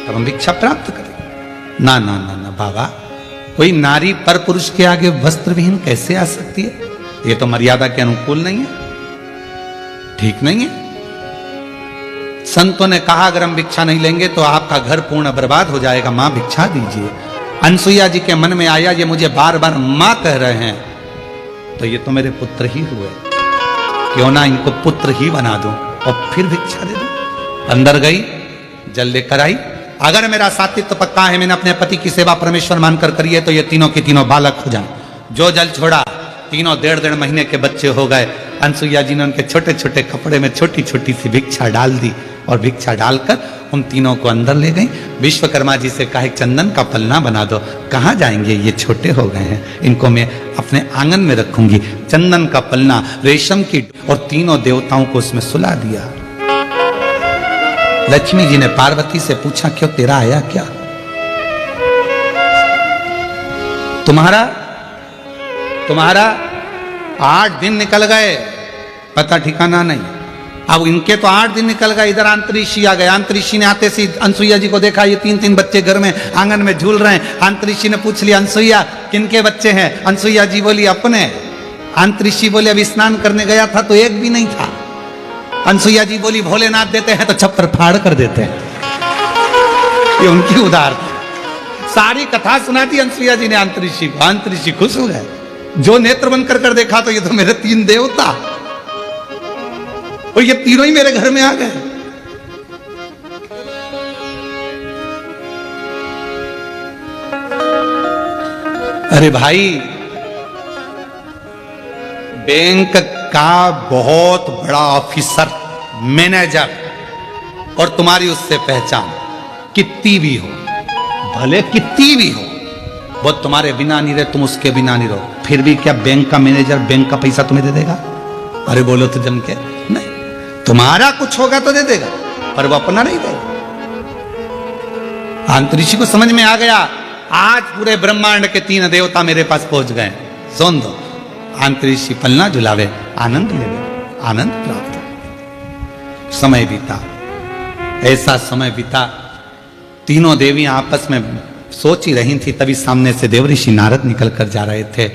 तब हम भिक्षा प्राप्त करेंगे। ना ना ना ना बाबा, कोई नारी पर पुरुष के आगे वस्त्र विहीन कैसे आ सकती है? ये तो मर्यादा के अनुकूल नहीं है, ठीक नहीं है। संतों ने कहा, अगर हम भिक्षा नहीं लेंगे तो आपका घर पूर्ण बर्बाद हो जाएगा, मां भिक्षा दीजिए। अनसुईया जी के मन में आया, ये मुझे बार बार मां कह रहे हैं, तो ये तो मेरे पुत्र ही हुए, क्यों ना इनको पुत्र ही बना दूं और फिर भिक्षा दे दूं। अंदर गई, जल लेकर आई। अगर मेरा सात्वित्व पक्का है, मैंने अपने पति की सेवा परमेश्वर मानकर करी है, तो ये तीनों की तीनों बालक हो जाए। जो जल छोड़ा, तीनों 1.5 महीने के बच्चे हो गए। अनसुईया जी ने उनके छोटे छोटे कपड़े में छोटी छोटी सी भिक्षा डाल दी, और भिक्षा डालकर उन तीनों को अंदर ले गई। विश्वकर्मा जी से कहा, चंदन का पलना बना दो। कहाँ जाएंगे, ये छोटे हो गए हैं, इनको मैं अपने आंगन में रखूंगी। चंदन का पलना, रेशम की, और तीनों देवताओं को उसमें सुला दिया। लक्ष्मी जी ने पार्वती से पूछा, क्यों तेरा आया क्या? तुम्हारा 8 दिन निकल गए, पता ठिकाना नहीं। अब इनके तो 8 दिन निकल गए, इधर अंतरिक्षी आ गए। अंतरिक्षी ने आते से अनसुईया जी को देखा, ये 3-3 बच्चे घर में आंगन में झूल रहे हैं। अंतरिक्षी ने पूछ लिया, अनसुईया किनके बच्चे हैं? अनसुईया जी बोली, अपने। अंतरिक्षी बोले, अभी स्नान करने गया था तो एक भी नहीं था। अनसुईया जी बोली, भोलेनाथ देते हैं तो छप्पर फाड़ कर देते हैं। ये उनकी उदार सारी कथा सुनाती अनसुईया जी ने अंतरिक्षी को। अंतरिक्षी खुश हो गए, जो नेत्र बंद कर देखा तो ये तो मेरे 3 देवता, और ये तीनों ही मेरे घर में आ गए। अरे भाई, बैंक का बहुत बड़ा ऑफिसर, मैनेजर, और तुम्हारी उससे पहचान कितनी भी हो, भले कितनी भी हो, वो तुम्हारे बिना नहीं रहे, तुम उसके बिना नहीं रहो, फिर भी क्या बैंक का मैनेजर बैंक का पैसा तुम्हें दे देगा? अरे बोलो तो जम के, नहीं। तुम्हारा कुछ होगा तो दे देगा, पर वो अपना नहीं देगा। अंतरिक्षी को समझ में आ गया, आज पूरे ब्रह्मांड के 3 देवता मेरे पास पहुंच गए। सुन दो, अंतरिक्षी पलना झुलावे, आनंद ले, आनंद प्राप्त। समय बीता, ऐसा समय बीता, तीनों देवियां आपस में सोच ही रही थी, तभी सामने से देवऋषि नारद निकल कर जा रहे थे।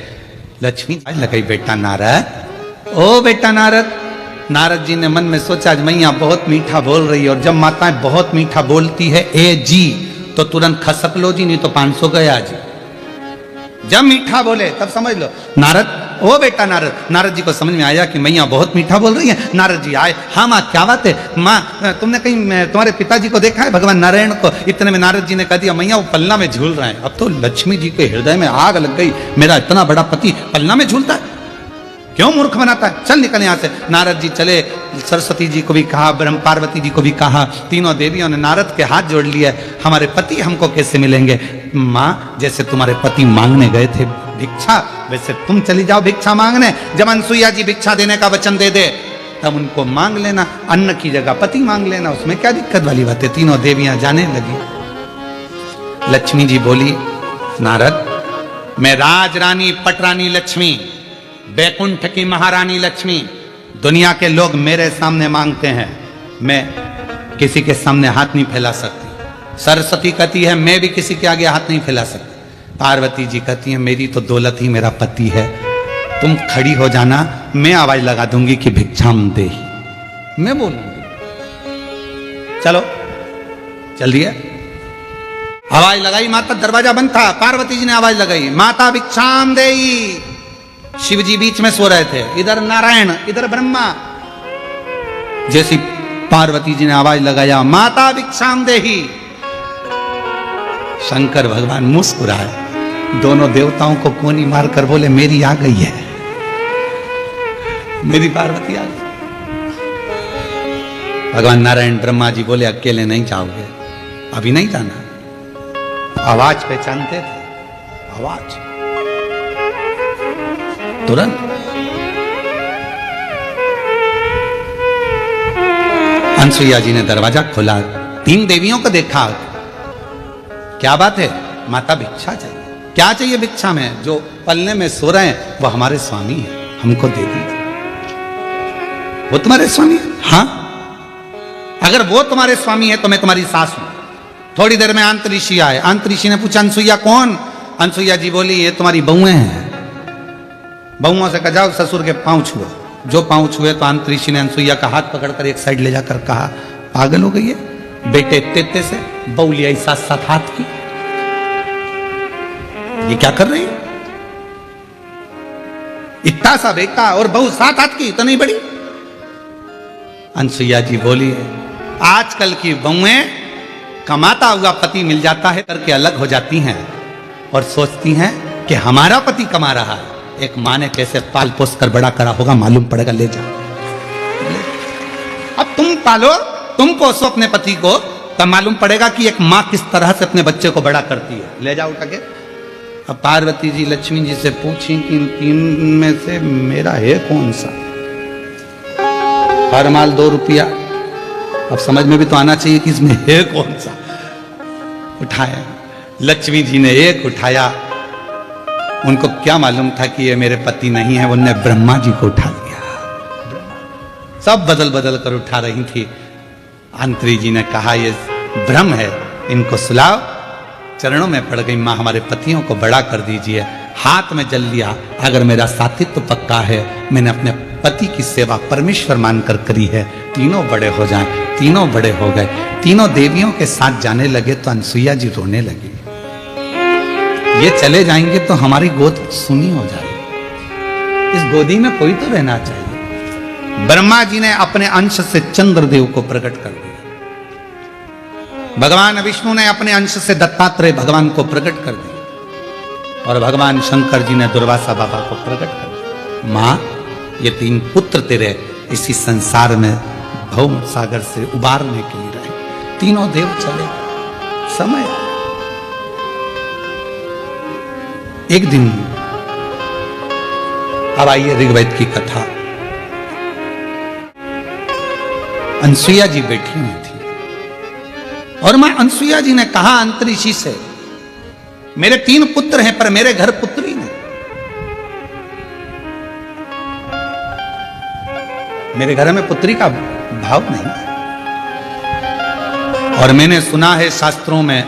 लक्ष्मी लगाई, बेटा नारद, ओ बेटा नारद। नारद जी ने मन में सोचा, आज मैया बहुत मीठा बोल रही है, और जब माताएं बहुत मीठा बोलती है ए जी, तो तुरंत खसक लो जी, नहीं तो 500 गया जी। जब मीठा बोले तब समझ लो। नारद, ओ बेटा नारद। नारद जी को समझ में आया कि मैया बहुत मीठा बोल रही है। नारद जी आए, हाँ माँ क्या बात है? माँ तुमने कहीं तुम्हारे पिताजी को देखा है, भगवान नारायण को? इतने में नारद जी ने कह दिया, मैया वो पलना में झूल रहे हैं। अब तो लक्ष्मी जी के हृदय में आग लग गई, मेरा इतना बड़ा पति पलना में झूलता है, क्यों मूर्ख बनाता है, चल निकल यहाँ से। नारद जी चले, सरस्वती जी को भी कहा, ब्रह्म पार्वती जी को भी कहा, तीनों देवियों ने नारद के हाथ जोड़ लिए, हमारे पति हमको कैसे मिलेंगे? माँ, जैसे तुम्हारे पति मांगने गए थे भिक्षा, वैसे तुम चली जाओ भिक्षा मांगने। जब अनसुईया जी भिक्षा देने का वचन दे दे, तब उनको मांग लेना, अन्न की जगह पति मांग लेना, उसमें क्या दिक्कत वाली बात है। तीनों देवियां जाने लगी। लक्ष्मी जी बोली, नारद, मैं राजरानी पटरानी लक्ष्मी, बैकुंठ की महारानी लक्ष्मी, दुनिया के लोग मेरे सामने मांगते हैं, मैं किसी के सामने हाथ नहीं फैला सकती। सरस्वती कहती है, मैं भी किसी के आगे हाथ नहीं फैला सकती। पार्वती जी कहती है, मेरी तो दौलत ही मेरा पति है, तुम खड़ी हो जाना, मैं आवाज लगा दूंगी कि भिक्षाम दे ही, मैं बोलूंगी। चलो चल दिया, आवाज लगाई, माता दरवाजा बंद था, पार्वती जी ने आवाज लगाई, माता भिक्षाम देही। शिव जी बीच में सो रहे थे, इधर नारायण, इधर ब्रह्मा। जैसी पार्वती जी ने आवाज लगाया, माता भिक्षाम देही, शंकर भगवान मुस्कुराए, दोनों देवताओं को कोनी मारकर बोले, मेरी आ गई है, मेरी पार्वती आ गई। भगवान नारायण ब्रह्मा जी बोले, अकेले नहीं जाओगे, अभी नहीं जाना। आवाज पहचानते थे, आवाज तुरंत। अनसुईया जी ने दरवाजा खोला, 3 देवियों को देखा, क्या बात है? माता भिक्षा चाहिए। क्या चाहिए भिक्षा में? जो पलने में सो रहे हैं वो हमारे स्वामी हैं, हमको दे दीजिए। वो तुम्हारे स्वामी है? हाँ, अगर वो तुम्हारे स्वामी है तो मैं तुम्हारी सास हूं। थोड़ी देर में अंतरिक्षी आए, अंतरिक्षी ने पूछा, अनसुईया कौन? अनसुईया जी बोली, ये तुम्हारी बहुएं हैं। बहुओं से कहा, जाओ ससुर के पांव छुओ। जो पांव छुए तो अंतरिक्षी ने अनसुईया का हाथ पकड़कर एक साइड ले जाकर कहा, पागल हो गई है, बेटे इतने से बहू लिया 7-7 हाथ की, ये क्या कर रही है? इतना सा बेटा और बहू 7 हाथ की, तो नहीं बड़ी? अनसुईया जी बोली, आजकल की बहुएं कमाता हुआ पति मिल जाता है करके अलग हो जाती हैं और सोचती हैं कि हमारा पति कमा रहा है। एक माँ ने कैसे पाल पोस कर बड़ा करा होगा मालूम पड़ेगा, ले जाओ। अब तुम पालो, तुम पोसो अपने पति को, तब मालूम पड़ेगा कि एक माँ किस तरह से अपने बच्चे को बड़ा करती है। ले जाओ उठा के। अब पार्वती जी लक्ष्मी जी से पूछी कि इन 3 में से मेरा है कौन सा? हर माल 2 रुपया। अब समझ में भी तो आना चाहिए कि इसमें है कौन सा। उठाया, लक्ष्मी जी ने एक उठाया, उनको क्या मालूम था कि ये मेरे पति नहीं है, उन्होंने ब्रह्मा जी को उठा लिया। सब बदल बदल कर उठा रही थी। अंतरी जी ने कहा, ये भ्रम है, इनको सुलाओ। चरणों में पड़ गई, माँ हमारे पतियों को बड़ा कर दीजिए। हाथ में जल लिया, अगर मेरा साथित्व पक्का है, मैंने अपने पति की सेवा परमेश्वर मानकर करी है, तीनों बड़े हो जाएं। तीनों बड़े हो गए, तीनों देवियों के साथ जाने लगे तो अनसुईया जी रोने लगी। ये चले जाएंगे तो हमारी गोद सुनी हो जाएगी, इस गोदी में कोई तो रहना चाहिए। ब्रह्मा जी ने अपने अंश से चंद्रदेव को प्रकट कर दिया। भगवान विष्णु ने अपने अंश से दत्तात्रेय भगवान को प्रकट कर दिया। और भगवान शंकर जी ने दुर्वासा बाबा को प्रकट कर, मां ये 3 पुत्र तेरे इसी संसार में भव सागर से उबारने के लिए रहे। तीनों देव चले गए। समय आया। एक दिन, अब आइए ऋग्वेद की कथा। अनसुईया जी बैठी हुई थी और मां अनसुईया जी ने कहा अंतरिक्षी से, मेरे 3 पुत्र हैं पर मेरे घर पुत्री नहीं, मेरे घर में पुत्री का भाव नहीं। और मैंने सुना है शास्त्रों में,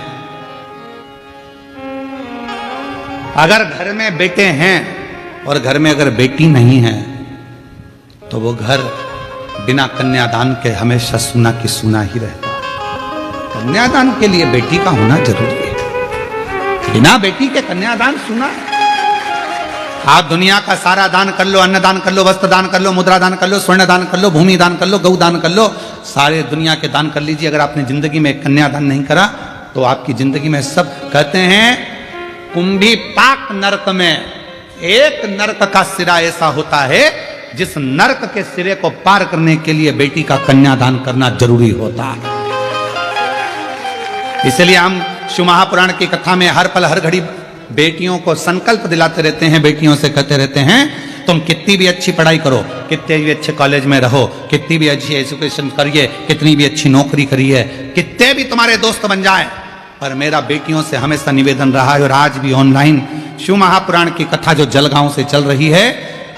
अगर घर में बेटे हैं और घर में अगर बेटी नहीं है तो वो घर बिना कन्यादान के हमेशा सुना की सुना ही रहता है। कन्यादान के लिए बेटी का होना जरूरी है, बिना बेटी के कन्यादान सुना है। आप दुनिया का सारा दान कर लो, अन्न दान कर लो, वस्त्र दान कर लो, मुद्रा दान कर लो, स्वर्ण दान कर लो, भूमि दान कर लो, गौ दान कर लो, सारे दुनिया के दान कर लीजिए। अगर आपने जिंदगी में कन्यादान नहीं करा तो आपकी जिंदगी में सब, कहते हैं कुंभी पाक नरक में एक नरक का सिरा ऐसा होता है जिस नरक के सिरे को पार करने के लिए बेटी का कन्यादान करना जरूरी होता है। इसलिए हम शिव महापुराण की कथा में हर पल हर घड़ी बेटियों को संकल्प दिलाते रहते हैं, बेटियों से कहते रहते हैं तुम कितनी भी अच्छी पढ़ाई करो, कितने भी अच्छे कॉलेज में रहो, कितनी भी अच्छी एजुकेशन करिए, कितनी भी अच्छी नौकरी करिए, कितने भी तुम्हारे दोस्त बन जाए, पर मेरा बेटियों से हमेशा निवेदन रहा है और आज भी ऑनलाइन शिव महापुराण की कथा जो जलगांव से चल रही है,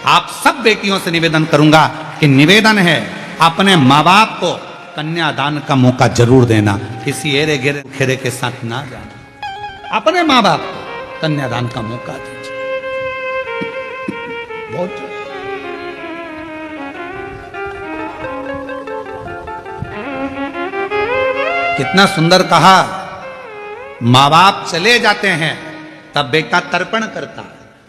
आप सब बेटियों से निवेदन करूंगा कि निवेदन है अपने माँ बाप को कन्यादान का मौका जरूर देना, किसी एरे घेरे खेरे के साथ ना जाना, अपने माँ बाप को कन्यादान का मौका दीजिए। बहुत कितना सुंदर कहा, माँ बाप चले जाते हैं तब बेटा तर्पण करता है,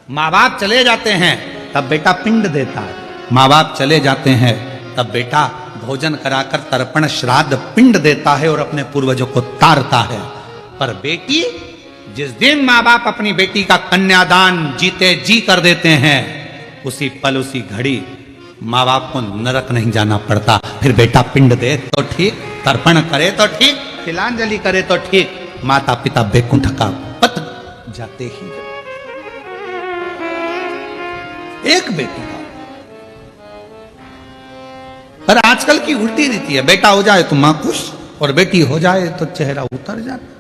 माँ बाप चले जाते हैं तब बेटा पिंड देता है, माँ बाप चले जाते हैं तब बेटा भोजन कराकर तर्पण श्राद्ध पिंड देता है और अपने पूर्वजों को तारता है। पर बेटी, जिस दिन माँ बाप अपनी बेटी का कन्यादान जीते जी कर देते हैं, उसी पल उसी घड़ी माँ बाप को नरक नहीं जाना पड़ता। फिर बेटा पिंड दे तो ठीक, तर्पण करे तो ठीक, तिलांजलि करे तो ठीक, माता पिता बैकुंठ का पथ जाते ही। एक बेटी का, पर आजकल की उल्टी रीति है, बेटा हो जाए तो मां खुश और बेटी हो जाए तो चेहरा उतर जाता।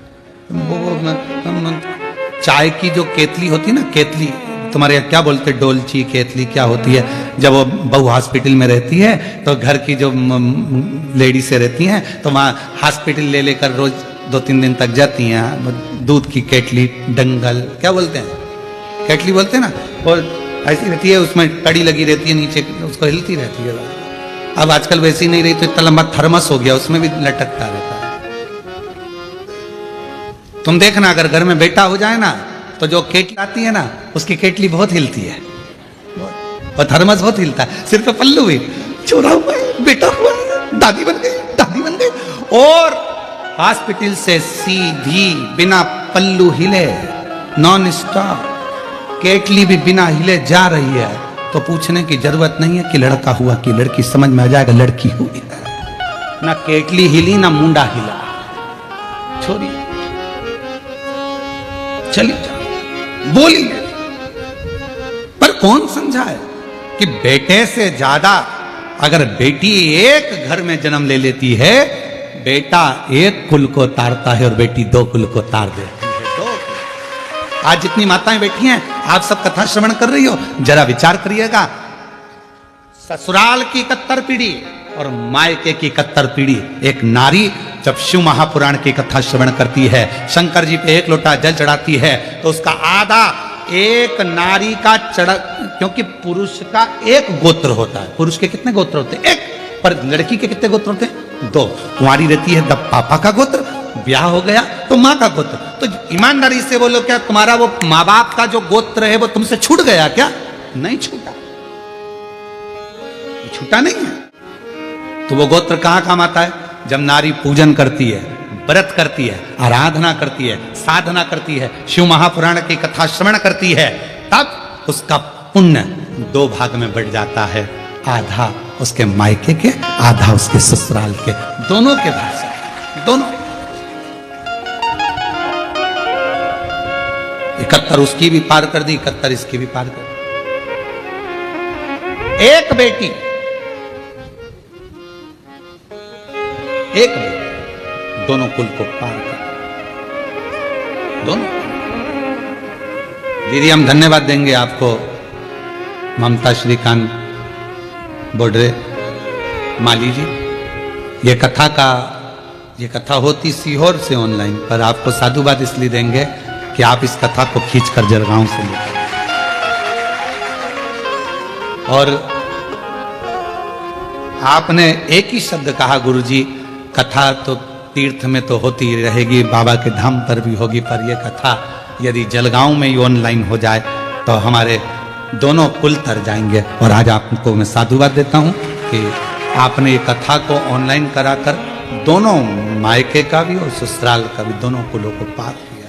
चाय की जो केतली होती है ना, केतली तुम्हारे क्या बोलते, डोलची केतली क्या होती है, जब वो बहू हॉस्पिटल में रहती है तो घर की जो लेडी से रहती हैं तो वहाँ हॉस्पिटल ले लेकर रोज 2-3 दिन तक जाती हैं। दूध की केतली, डंगल क्या बोलते हैं, केतली बोलते हैं ना, और ऐसी रहती है, उसमें कड़ी लगी रहती है नीचे, उसको हिलती रहती है। अब आजकल वैसी नहीं रही तो इतना लंबा थर्मस हो गया, उसमें भी लटकता रहता है। तुम देखना अगर घर में बेटा हो जाए ना तो जो केटली आती है ना उसकी केटली बहुत हिलती है और थर्मस बहुत हिलता है। सिर पे पल्लू भी छोड़ा हुआ है, बेटा हुआ है, दादी बन गई, दादी बन गई, और हॉस्पिटल से सीधी बिना पल्लू हिले नॉन स्टॉप केटली भी बिना हिले जा रही है, तो पूछने की जरूरत नहीं है कि लड़का हुआ कि लड़की, समझ में आ जाएगा लड़की हुई है। ना केटली हिली ना मुंडा हिला, छोड़ी चली जा बोली। पर कौन समझाए कि बेटे से ज्यादा अगर बेटी एक घर में जन्म ले लेती है, बेटा एक कुल को तारता है और बेटी 2 कुल को तार देती है। आज जितनी माताएं बैठी हैं, आप सब कथा श्रवण कर रही हो, जरा विचार करिएगा, ससुराल की 71 पीढ़ी और मायके की 71 पीढ़ी। एक नारी जब शिव महापुराण की कथा श्रवण करती है, शंकर जी पे 1 लोटा जल चढ़ाती है, तो उसका आधा एक नारी का क्योंकि पुरुष का 1 गोत्र होता है। पुरुष के कितने गोत्र होते हैं? 1। पर लड़की के कितने गोत्र होते हैं? 2। कुंवारी रहती है तब पापा का गोत्र, ब्याह हो गया तो माँ का गोत्र। तो ईमानदारी से बोलो, क्या तुम्हारा वो माँ बाप का जो गोत्र है वो तुमसे छूट गया क्या? नहीं छूटा, छूटा नहीं है। तो वो गोत्र कहां काम आता है? जब नारी पूजन करती है, व्रत करती है, आराधना करती है, साधना करती है, शिव महापुराण की कथा श्रवण करती है, तब उसका पुण्य 2 भाग में बढ़ जाता है, आधा उसके मायके के, आधा उसके ससुराल के, दोनों के भाग से, दोनों 71 उसकी भी पार कर दी, 71 इसकी भी पार कर दी। एक बेटी दोनों कुल को पार कर, दोनों। दीदी हम धन्यवाद देंगे आपको, ममता श्रीकांत बोडरे माली जी। ये कथा होती सीहोर से ऑनलाइन, पर आपको साधुवाद इसलिए देंगे कि आप इस कथा को खींचकर जलगांव से लेकर, और आपने एक ही शब्द कहा, गुरुजी कथा तो तीर्थ में तो होती रहेगी, बाबा के धाम पर भी होगी, पर यह कथा यदि जलगांव में ही ऑनलाइन हो जाए तो हमारे दोनों कुल तर जाएंगे। और आज आपको मैं साधुवाद देता हूं कि आपने ये कथा को ऑनलाइन कराकर दोनों मायके का भी और ससुराल का भी, दोनों कुलों को पार किया,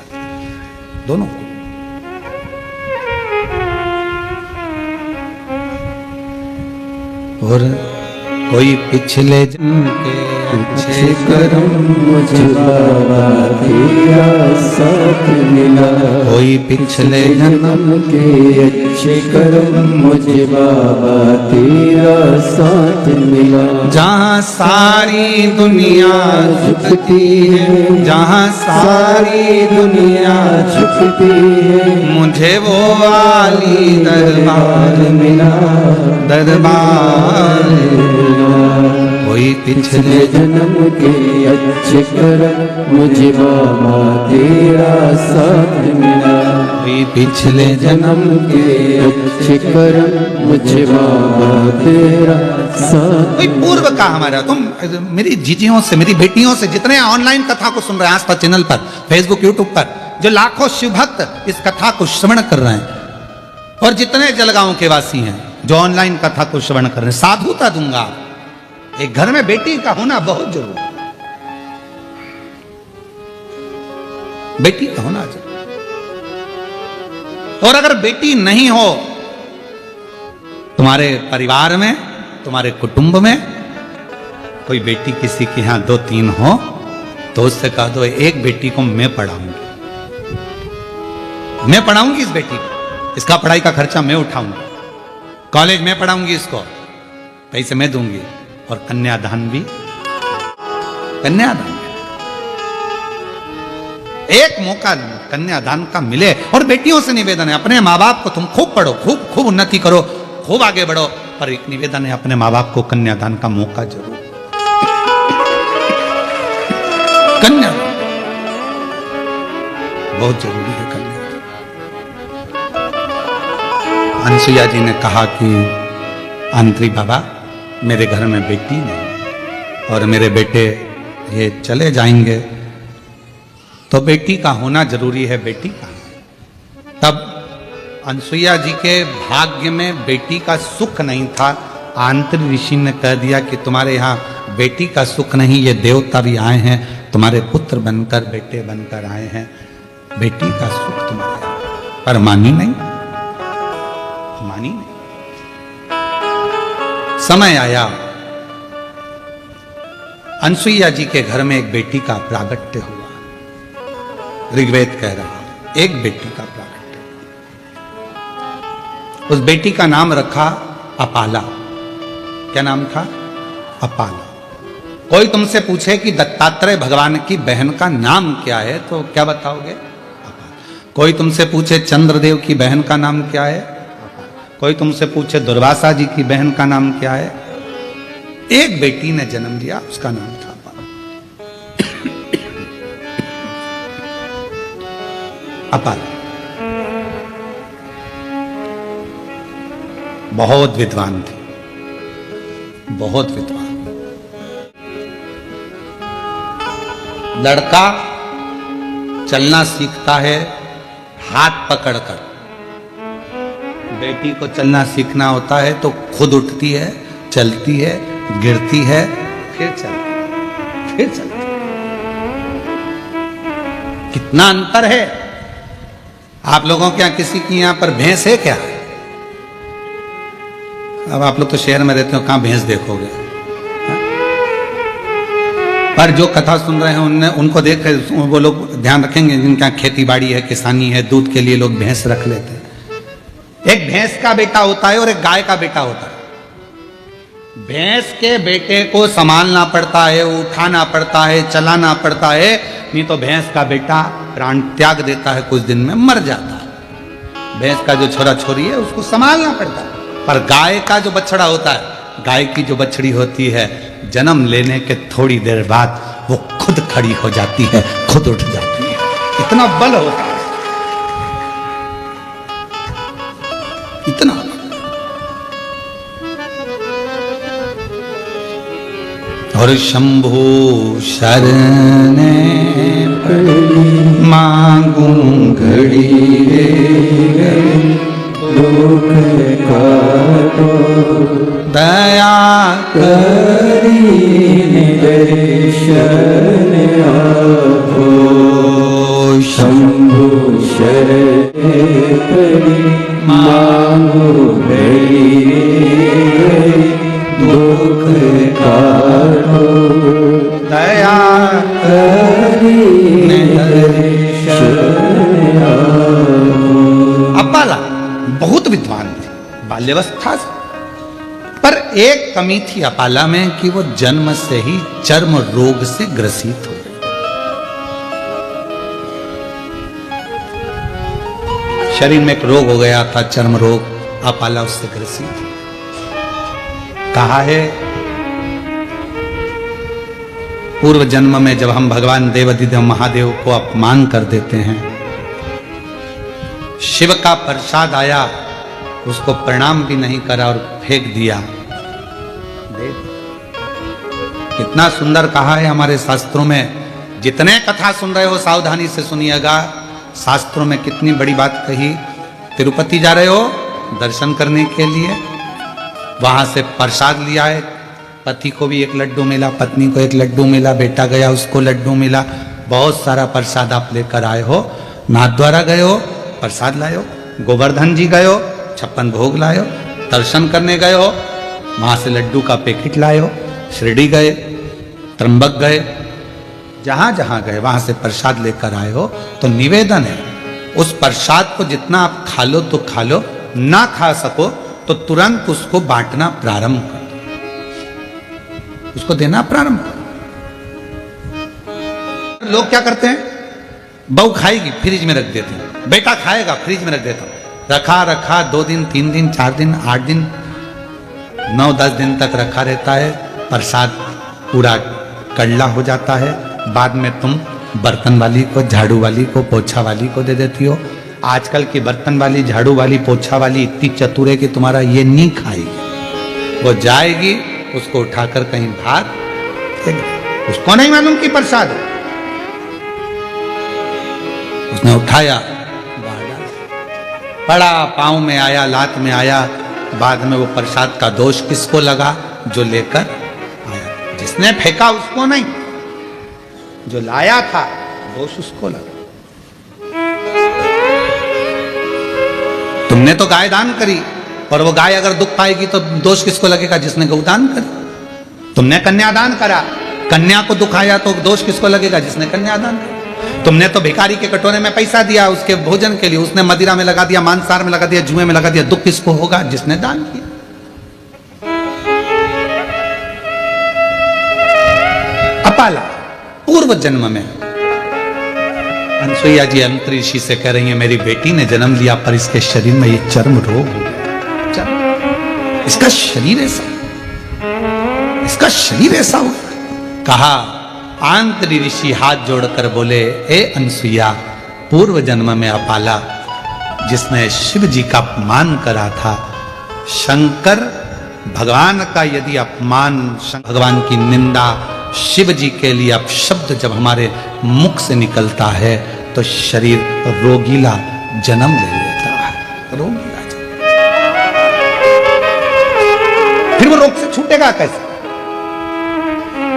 दोनों को। और कोई पिछले जन्म के अच्छे कर्म मुझे बाबा तेरा साथ मिला, कोई पिछले जन्म के अच्छे कर्म मुझे बाबा तेरा साथ मिला। जहाँ सारी दुनिया झुकती है, जहाँ सारी दुनिया झुकती है, मुझे वो वाली दरबार मिला, दरबार कोई पिछले जन्म के अच्छे कर्म मुझे बाबा तेरा साथ मिला, कोई पिछले जन्म के अच्छे कर्म मुझे बाबा तेरा साथ। कोई पूर्व का हमारा, तुम मेरी जीजियों से, मेरी बेटियों से, जितने ऑनलाइन कथा को सुन रहे हैं आस्था चैनल पर, फेसबुक यूट्यूब पर, जो लाखों शिव भक्त इस कथा को श्रवण कर रहे हैं, और जितने जलगांव के वासी हैं जो ऑनलाइन कथा को श्रवण कर रहे हैं, साधुता दूंगा, एक घर में बेटी का होना बहुत जरूरी है, बेटी का होना जरूरी। और अगर बेटी नहीं हो तुम्हारे परिवार में, तुम्हारे कुटुंब में, कोई बेटी किसी के यहां 2-3 हो, तो उससे कह दो एक बेटी को मैं पढ़ाऊंगी, मैं पढ़ाऊंगी इस बेटी को, इसका पढ़ाई का खर्चा मैं उठाऊंगी, कॉलेज में पढ़ाऊंगी, इसको पैसे मैं दूंगी, और कन्यादान भी, कन्यादान एक मौका कन्यादान का मिले। और बेटियों से निवेदन है, अपने माँ बाप को तुम खूब पढ़ो, खूब खूब उन्नति करो, खूब आगे बढ़ो, पर एक निवेदन है, अपने माँ बाप को कन्यादान का मौका जरूर, कन्यादान बहुत जरूरी है। कन्यादान, अनसुईया जी ने कहा कि आंतरी बाबा मेरे घर में बेटी नहीं और मेरे बेटे ये चले जाएंगे, तो बेटी का होना जरूरी है, बेटी का। तब अनसुईया जी के भाग्य में बेटी का सुख नहीं था, आंतरी ऋषि ने कह दिया कि तुम्हारे यहाँ बेटी का सुख नहीं, ये देवता भी आए हैं, तुम्हारे पुत्र बनकर, बेटे बनकर आए हैं, बेटी का सुख तुम्हारे यहाँ। पर मानी नहीं, मानी नहीं। समय आया, अनसुईया जी के घर में एक बेटी का प्रागट्य हुआ। ऋग्वेद कह रहा है एक बेटी का प्रागट्य। उस बेटी का नाम रखा अपाला। क्या नाम था? अपाला। कोई तुमसे पूछे कि दत्तात्रेय भगवान की बहन का नाम क्या है, तो क्या बताओगे? अपाला। कोई तुमसे पूछे चंद्रदेव की बहन का नाम क्या है? अपाला। कोई तुमसे पूछे दुर्वासा जी की बहन का नाम क्या है? एक बेटी ने जन्म लिया, उसका नाम था अपाला। बहुत विद्वान थी, बहुत विद्वान। लड़का चलना सीखता है हाथ पकड़कर, बेटी को चलना सीखना होता है तो खुद उठती है, चलती है, गिरती है, फिर चलती है, फिर चलती है। कितना अंतर है। आप लोगों के यहाँ किसी की यहाँ पर भैंस है क्या? अब आप लोग तो शहर में रहते हो, कहाँ भैंस देखोगे? पर जो कथा सुन रहे हैं उनको देख कर वो लोग ध्यान रखेंगे जिनके यहाँ खेती बाड़ी है, किसानी है, दूध के लिए लोग भैंस रख लेते हैं। एक भैंस का बेटा होता है और एक गाय का बेटा होता है। भैंस के बेटे को संभालना पड़ता है, उठाना पड़ता है, चलाना पड़ता है, नहीं तो भैंस का बेटा प्राण त्याग देता है, कुछ दिन में मर जाता है। भैंस का जो छोरा छोरी है उसको संभालना पड़ता है। पर गाय का जो बछड़ा होता है, गाय की जो बछड़ी होती है, जन्म लेने के थोड़ी देर बाद वो खुद खड़ी हो जाती है, खुद उठ जाती है। इतना बल होता है, इतना बल। और शंभु शरण मांगू घड़ी दुख काटो दया करीने दर्शन आपो शंभु शरण मांगो घड़ी दुख काटो दया करीने दर्शन आपो। अपाला बहुत विद्वान थी बाल्यावस्था से, पर एक कमी थी अपाला में कि वो जन्म से ही चर्म रोग से ग्रसित हो गई। शरीर में एक रोग हो गया था, चर्म रोग। अपाला उससे ग्रसित थी। कहा है पूर्व जन्म में जब हम भगवान देवाधिदेव महादेव को अपमान कर देते हैं, शिव का प्रसाद आया, उसको प्रणाम भी नहीं करा और फेंक दिया। कितना सुंदर कहा है हमारे शास्त्रों में। जितने कथा सुन रहे हो सावधानी से सुनिएगा। शास्त्रों में कितनी बड़ी बात कही। तिरुपति जा रहे हो दर्शन करने के लिए, वहां से प्रसाद लिया है। पति को भी एक लड्डू मिला, पत्नी को एक लड्डू मिला, बेटा गया उसको लड्डू मिला। बहुत सारा प्रसाद आप लेकर आए हो। नाथ द्वारा गए हो, प्रसाद लाए हो। गोवर्धन जी गए हो, 56 भोग लाए हो। दर्शन करने गए हो, वहां से लड्डू का पैकेट लाए हो। शिरडी गए, त्र्यंबक गए, जहां जहां गए वहां से प्रसाद लेकर आए हो। तो निवेदन है, उस प्रसाद को जितना आप खा लो तो खा लो, ना खा सको तो तुरंत उसको बांटना प्रारंभ करो, उसको देना प्रारंभ करो। लोग क्या करते हैं, बहू खाएगी फ्रिज में रख देते हैं, बेटा खाएगा फ्रिज में रख देता हूं। रखा रखा 2 दिन 3 दिन 4 दिन 8 दिन 9-10 दिन तक रखा रहता है। प्रसाद पूरा कड़ला हो जाता है। बाद में तुम बर्तन वाली को, झाड़ू वाली को, पोछा वाली को दे देती हो। आजकल की बर्तन वाली, झाड़ू वाली, पोछा वाली इतनी चतुर है कि तुम्हारा ये नहीं खाएगी। वो जाएगी, उसको उठाकर कहीं बाहर फेंक दे। उसको नहीं मालूम कि प्रसाद है। उसने उठाया, पड़ा, पांव में आया, लात में आया। बाद में वो प्रसाद का दोष किसको लगा? जो लेकर आया। जिसने फेंका उसको नहीं, जो लाया था दोष उसको लगा। तुमने तो गाय दान करी, और वो गाय अगर दुख पाएगी तो दोष किसको लगेगा? जिसने गौदान करी। तुमने कन्यादान करा, कन्या को दुख आया तो दोष किसको लगेगा? जिसने कन्यादान करा। तुमने तो भिखारी के कटोरे में पैसा दिया उसके भोजन के लिए, उसने मदिरा में लगा दिया, मांसाहार में लगा दिया, जुए में लगा दिया। दुख किसको होगा? जिसने दान किया। अपाला पूर्व जन्म में अनसुईया जी अंतरिषि से कह रही है, मेरी बेटी ने जन्म लिया पर इसके शरीर में ये चर्म रोग हो गया। इसका शरीर ऐसा, इसका शरीर ऐसा हो गया। कहा, आंतरी ऋषि हाथ जोड़कर बोले, ए अनसुईया, पूर्व जन्म में अपाला जिसने शिव जी का अपमान करा था, शंकर भगवान का यदि अपमान, भगवान की निंदा, शिव जी के लिए अपशब्द जब हमारे मुख से निकलता है तो शरीर रोगीला जन्म ले लेता है। रोगीला जन्म। फिर वो रोग से छूटेगा कैसे?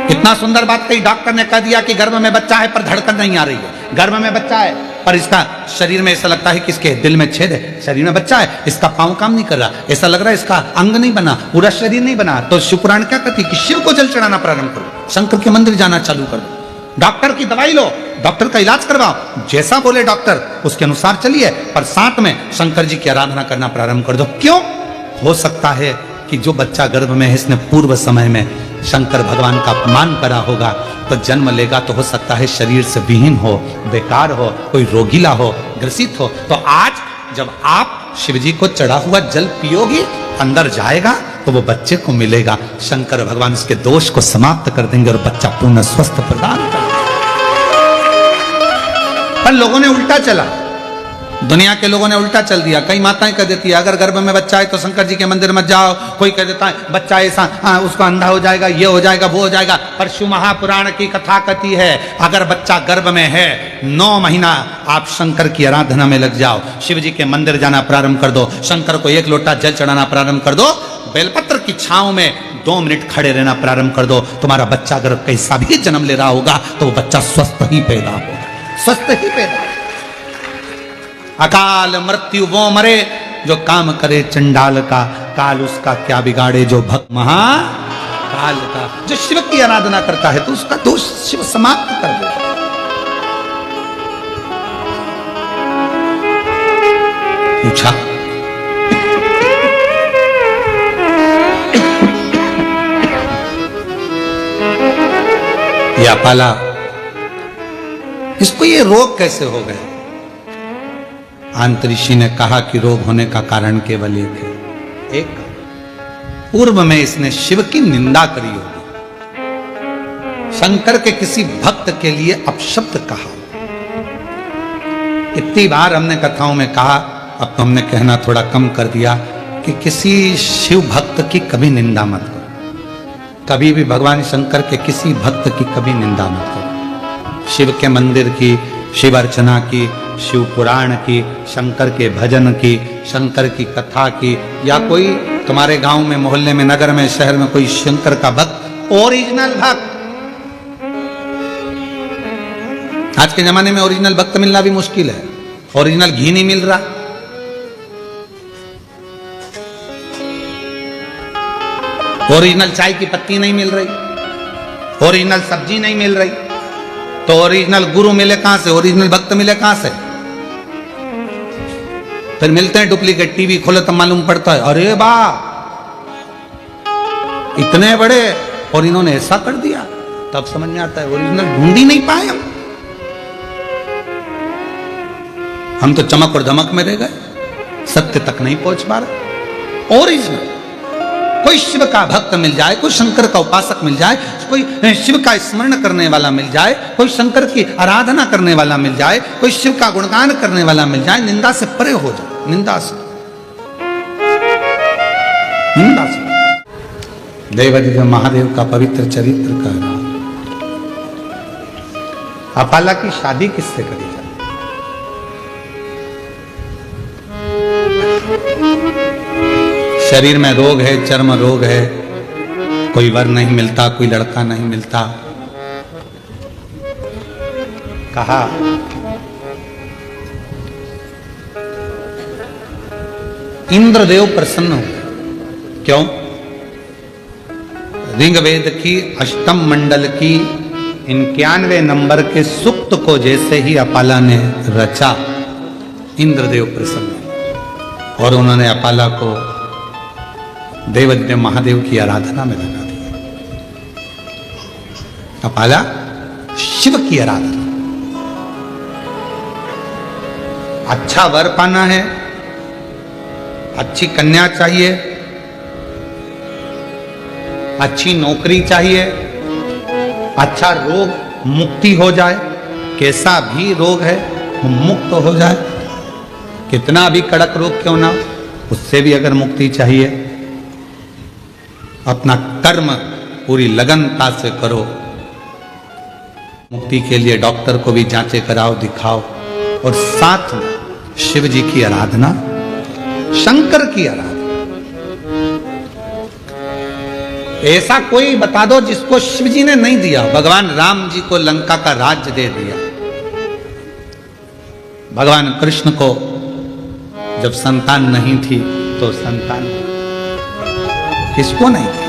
कितना सुंदर बात कही, डॉक्टर ने कह दिया कि गर्भ में बच्चा है पर धड़कन नहीं आ रही है, गर्भ में बच्चा है पर इसका शरीर में ऐसा लगता है कि इसके दिल में छेद है, शरीर में बच्चा है, इसका पांव काम नहीं कर रहा, ऐसा लग रहा है इसका अंग नहीं बना, पूरा शरीर नहीं बना। तो शिवपुराण क्या कहती कि शिव को जल चढ़ाना प्रारंभ करो, शंकर के मंदिर जाना चालू कर दो, डॉक्टर की दवाई लो, डॉक्टर का इलाज करवाओ, जैसा बोले डॉक्टर उसके अनुसार चलिए, पर साथ में शंकर जी की आराधना करना प्रारंभ कर दो। क्यों? हो सकता है कि जो बच्चा गर्भ में है इसने पूर्व समय में शंकर भगवान का अपमान करा होगा, तो जन्म लेगा तो हो सकता है शरीर से विहीन हो, बेकार हो, कोई रोगीला हो, ग्रसित हो। तो आज जब आप शिव जी को चढ़ा हुआ जल पियोगी, अंदर जाएगा तो वो बच्चे को मिलेगा, शंकर भगवान उसके दोष को समाप्त कर देंगे और बच्चा पूर्ण स्वस्थ प्रदान कर देंगे। पर लोगों ने उल्टा चला, दुनिया के लोगों ने उल्टा चल दिया। कई माताएं कह देती है अगर गर्भ में बच्चा है तो शंकर जी के मंदिर मत जाओ, कोई कह देता है बच्चा ऐसा उसको अंधा हो जाएगा, ये हो जाएगा, वो हो जाएगा। पर शिव महापुराण की कथा कहती है अगर बच्चा गर्भ में है 9 महीना आप शंकर की आराधना में लग जाओ, शिव जी के मंदिर जाना प्रारंभ कर दो, शंकर को 1 लोटा जल चढ़ाना प्रारंभ कर दो, बेलपत्र की छांव में 2 मिनट खड़े रहना प्रारंभ कर दो, तुम्हारा बच्चा अगर कैसा भी जन्म ले रहा होगा तो वो बच्चा स्वस्थ ही पैदा होगा, स्वस्थ ही पैदा। अकाल मृत्यु वो मरे जो काम करे चंडाल का, काल उसका क्या बिगाड़े जो भक्त महा काल का। जो शिव की आराधना करता है तो उसका दोष शिव समाप्त कर दे। पूछा या पाला इसको ये रोग कैसे हो गए? अंतरिषि ने कहा कि रोग होने का कारण केवल एक है, एक पूर्व में इसने शिव की निंदा करी होगी, शंकर के किसी भक्त के लिए अपशब्द कहा। इतनी बार हमने कथाओं में कहा, अब तो हमने कहना थोड़ा कम कर दिया कि किसी शिव भक्त की कभी निंदा मत करो, कभी भी भगवान शंकर के किसी भक्त की कभी निंदा मत करो। शिव के मंदिर की, शिव अर्चना की, शिव पुराण की, शंकर के भजन की, शंकर की कथा की, या कोई तुम्हारे गांव में, मोहल्ले में, नगर में, शहर में कोई शंकर का भक्त, ओरिजिनल भक्त। आज के जमाने में ओरिजिनल भक्त मिलना भी मुश्किल है, ओरिजिनल घी नहीं मिल रहा, ओरिजिनल चाय की पत्ती नहीं मिल रही, ओरिजिनल सब्जी नहीं मिल रही, तो ओरिजिनल गुरु मिले कहां से, ओरिजिनल भक्त मिले कहां से? फिर मिलते हैं डुप्लीकेट। टीवी खोले तो मालूम पड़ता है अरे वाह इतने बड़े, और इन्होंने ऐसा कर दिया, तब समझ में आता है ओरिजिनल ढूंढ ही नहीं पाए हम तो चमक और धमक में रह गए, सत्य तक नहीं पहुंच पा रहे। ओरिजिनल कोई शिव का भक्त मिल जाए, कोई शंकर का उपासक मिल जाए, कोई शिव का स्मरण करने वाला मिल जाए, कोई शंकर की आराधना करने वाला मिल जाए, कोई शिव का गुणगान करने वाला मिल जाए, निंदा से परे हो जाए, निंदा से, निंदा से। देवादिदेव महादेव का पवित्र चरित्र का नाम। अपाला की शादी किससे करी जाए? शरीर में रोग है, चर्म रोग है, कोई वर नहीं मिलता, कोई लड़का नहीं मिलता। कहा इंद्रदेव प्रसन्न हो। क्यों? ऋग्वेद की 8म मंडल की 91वें नंबर के सूक्त को जैसे ही अपाला ने रचा, इंद्रदेव प्रसन्न, और उन्होंने अपाला को देवादिदेव महादेव की आराधना में लगा दिया। अपाला शिव की आराधना। अच्छा वर पाना है, अच्छी कन्या चाहिए, अच्छी नौकरी चाहिए, अच्छा रोग मुक्ति हो जाए, कैसा भी रोग है वो मुक्त हो जाए, कितना भी कड़क रोग क्यों ना, उससे भी अगर मुक्ति चाहिए, अपना कर्म पूरी लगनता से करो। मुक्ति के लिए डॉक्टर को भी जांचे कराओ, दिखाओ, और साथ में शिव जी की आराधना, शंकर की आराधना। ऐसा कोई बता दो जिसको शिव जी ने नहीं दिया। भगवान राम जी को लंका का राज्य दे दिया, भगवान कृष्ण को जब संतान नहीं थी तो संतान किसको नहीं थी।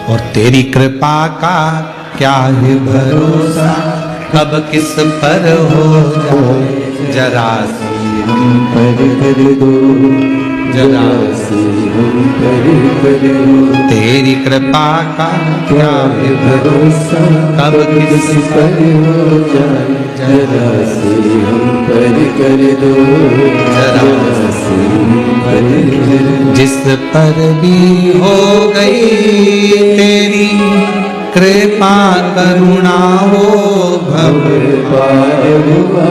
और तेरी कृपा का क्या है भरोसा, कब किस पर हो जाए जरा सी हम पर कर दो, जरा सी हम पर कर दो। तेरी कृपा का क्या है भरोसा, कब किस पर हो जाए जरा सी हम पर कर दो, जरा सी हम पर कर दो। जिस पर भी हो गई तेरी कृपा करुणा हो भव पार हुआ,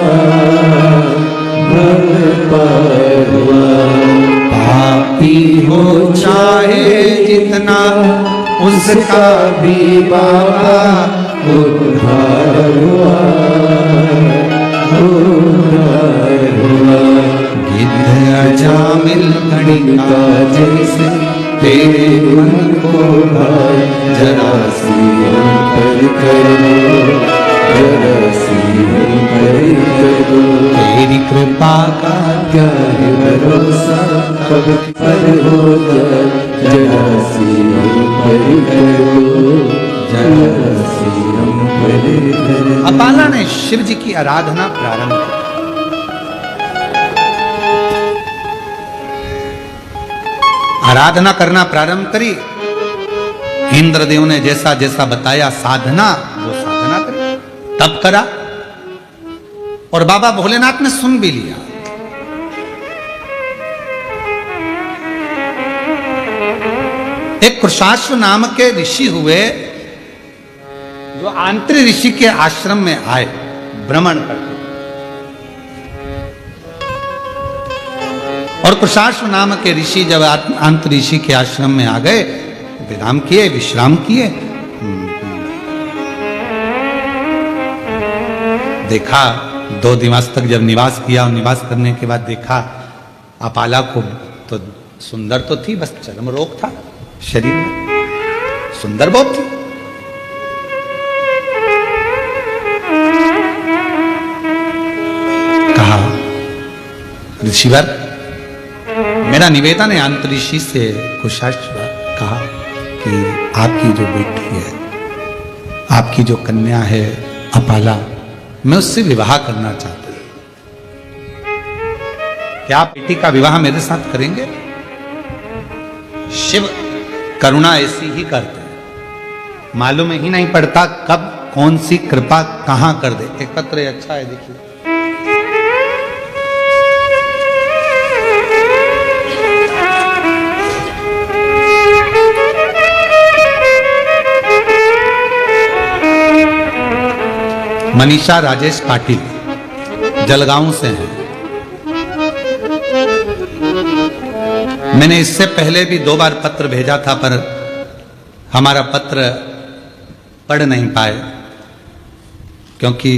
भव पार हुआ। पापी हो चाहे जितना उसका भी बाबा उद्धार हुआ, उद्धार हुआ। गिद्ध अजामिल गणिका जैसे तेरे मन को भाए जरा सी हम पर कर दो, जरा सी हम पर कर दो। तेरी कृपा का क्या है भरोसा, कब पर हो जाए जरा सी हम पर कर दो, जरा सी हम पर कर दो। अपाला ने शिव जी की आराधना प्रारंभ की। आराधना करना प्रारंभ करी। इंद्रदेव ने जैसा जैसा बताया साधना, वो साधना करी, तब करा। और बाबा भोलेनाथ ने सुन भी लिया। एक कृशाश्व नाम के ऋषि हुए जो आंतरिक ऋषि के आश्रम में आए भ्रमण करते। और कृशाश्व नाम के ऋषि जब अंत ऋषि के आश्रम में आ गए, विराम किए, विश्राम किए, देखा 2 दिवस तक जब निवास किया और निवास करने के बाद देखा अपाला को, तो सुंदर तो थी, बस चर्म रोग था शरीर में, सुंदर बहुत थी। कहा ऋषिवर, मेरा निवेदन है अंत ऋषि से कुशाश्व, कहा कि आपकी जो बेटी है, आपकी जो कन्या है अपाला, मैं उससे विवाह करना चाहता हूं। क्या आप बेटी का विवाह मेरे साथ करेंगे? शिव करुणा ऐसी ही करते हैं, मालूम ही नहीं पड़ता कब कौन सी कृपा कहां कर दे। एक पत्र अच्छा है, देखिए। मनीषा राजेश पाटिल जलगांव से हैं। मैंने इससे पहले भी 2 बार पत्र भेजा था, पर हमारा पत्र पढ़ नहीं पाए, क्योंकि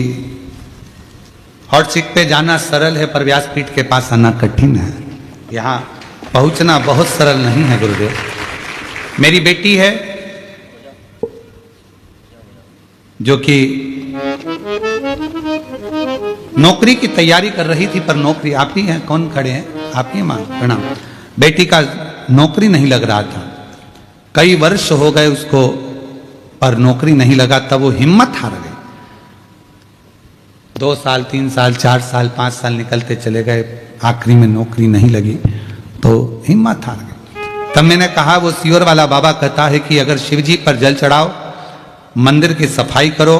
हॉट सीट पे जाना सरल है पर व्यासपीठ के पास आना कठिन है। यहाँ पहुंचना बहुत सरल नहीं है गुरुदेव। मेरी बेटी है जो कि नौकरी की तैयारी कर रही थी, पर नौकरी, आप ही हैं, कौन खड़े हैं, आप ही मां, प्रणाम। बेटी का नौकरी नहीं लग रहा था, कई वर्ष हो गए उसको, पर नौकरी नहीं लगा। तब वो हिम्मत हार गई। 2 साल, 3 साल, 4 साल, 5 साल निकलते चले गए, आखिरी में नौकरी नहीं लगी तो हिम्मत हार गई। तब मैंने कहा, वो सियोर वाला बाबा कहता है कि अगर शिव जी पर जल चढ़ाओ, मंदिर की सफाई करो,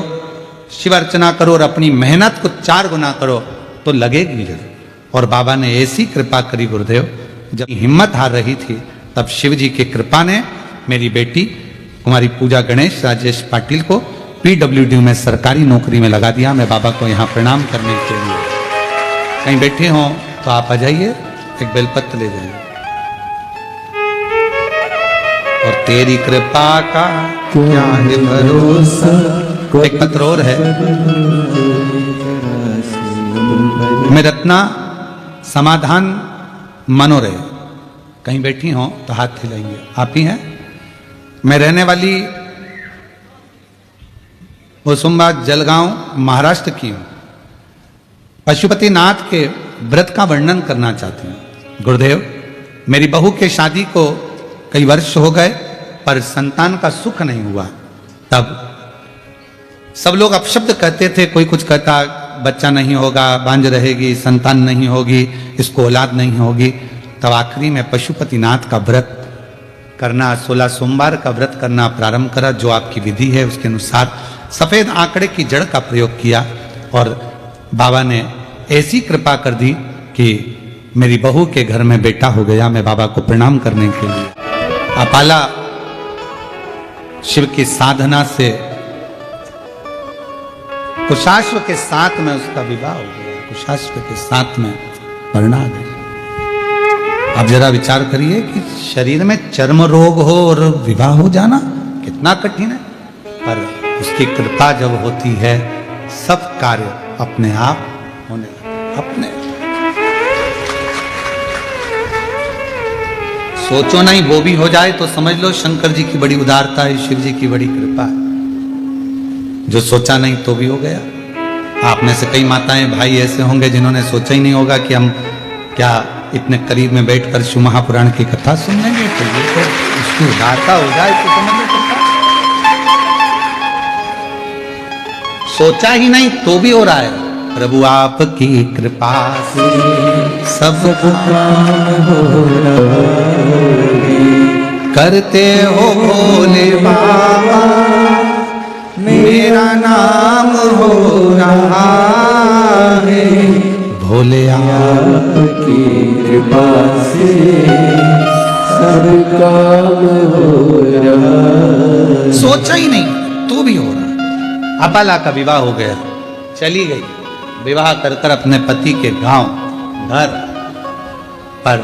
शिव अर्चना करो और अपनी मेहनत को 4 गुना करो तो लगेगी जरूर। और बाबा ने ऐसी कृपा करी गुरुदेव, जब हिम्मत हार रही थी तब शिव जी की कृपा ने मेरी बेटी कुमारी पूजा गणेश राजेश पाटिल को PWD में सरकारी नौकरी में लगा दिया। मैं बाबा को यहाँ प्रणाम करने के लिए, कहीं बैठे हों तो आप आ जाइए, एक बेलपत्र ले जाइए। और तेरी कृपा का क्या है भरोसा। एक पत्र और है, मैं रत्ना समाधान मनोरे, कहीं बैठी हो तो हाथ हिलाएंगे, आप ही हैं। मैं रहने वाली वसुंबा जलगांव महाराष्ट्र की हूं। पशुपतिनाथ के व्रत का वर्णन करना चाहती हूं। गुरुदेव, मेरी बहू के शादी को कई वर्ष हो गए पर संतान का सुख नहीं हुआ। तब सब लोग अपशब्द कहते थे, कोई कुछ कहता बच्चा नहीं होगा, बांझ रहेगी, संतान नहीं होगी, इसको औलाद नहीं होगी। तब आखिरी में पशुपतिनाथ का व्रत करना, 16 सोमवार का व्रत करना प्रारंभ करा। जो आपकी विधि है उसके अनुसार सफेद आंकड़े की जड़ का प्रयोग किया और बाबा ने ऐसी कृपा कर दी कि मेरी बहू के घर में बेटा हो गया। मैं बाबा को प्रणाम करने के लिए अपाला शिव की साधना से कुशाश्व के साथ में उसका विवाह हो गया। कुशाश्व के साथ में परिणा गई। अब जरा विचार करिए कि शरीर में चर्म रोग हो और विवाह हो जाना कितना कठिन है, पर उसकी कृपा जब होती है सब कार्य अपने आप होने लगते। अपने सोचो नहीं वो भी हो जाए तो समझ लो शंकर जी की बड़ी उदारता है, शिव जी की बड़ी कृपा है। जो सोचा नहीं तो भी हो गया। आप में से कई माताएं भाई ऐसे होंगे जिन्होंने सोचा ही नहीं होगा कि हम क्या इतने करीब में बैठकर शिव महापुराण की कथा सुन लेंगे। तो ये तो उसकी उदारता हो जाए तो समझ लो कृपा। सोचा ही नहीं तो भी हो रहा है। प्रभु आपकी कृपा से सब काम हो रहा है। करते हो भोले बाबा, मेरा नाम हो रहा है। भोले आपकी कृपा से सब काम हो रहा है। सोचा ही नहीं तो भी हो रहा। अपाला का विवाह हो गया, चली गई विवाह कर कर अपने पति के गांव घर, पर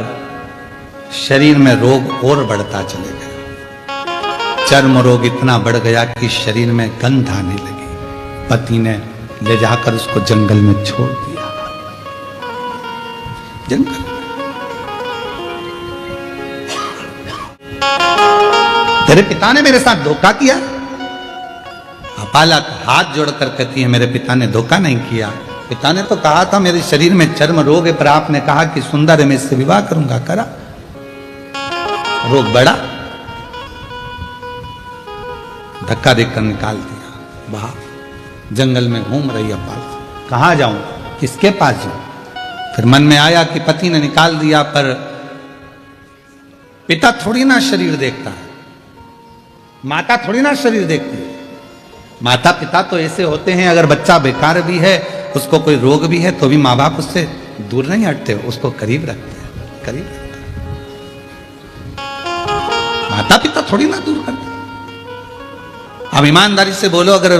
शरीर में रोग और बढ़ता चले गया। चर्म रोग इतना बढ़ गया कि शरीर में गंध आने लगी। पति ने ले जाकर उसको जंगल में छोड़ दिया। जंगल में तेरे पिता ने मेरे साथ धोखा किया। अपाला हाथ जोड़कर कहती है मेरे पिता ने धोखा नहीं किया। पिता ने तो कहा था मेरे शरीर में चर्म रोग है, पर आपने कहा कि सुंदर है मैं इससे विवाह करूंगा। करा, रोग बढ़ा, धक्का देकर निकाल दिया बाहर। जंगल में घूम रही अपाला, कहां जाऊं, किसके पास जाऊं। फिर मन में आया कि पति ने निकाल दिया, पर पिता थोड़ी ना शरीर देखता है, माता थोड़ी ना शरीर देखती है। माता पिता तो ऐसे होते हैं, अगर बच्चा बेकार भी है, उसको कोई रोग भी है, तो भी माँ बाप उससे दूर नहीं हटते, उसको करीब रखते हैं, करीब रखते हैं। माता पिता थोड़ी ना दूर करते। अब ईमानदारी से बोलो, अगर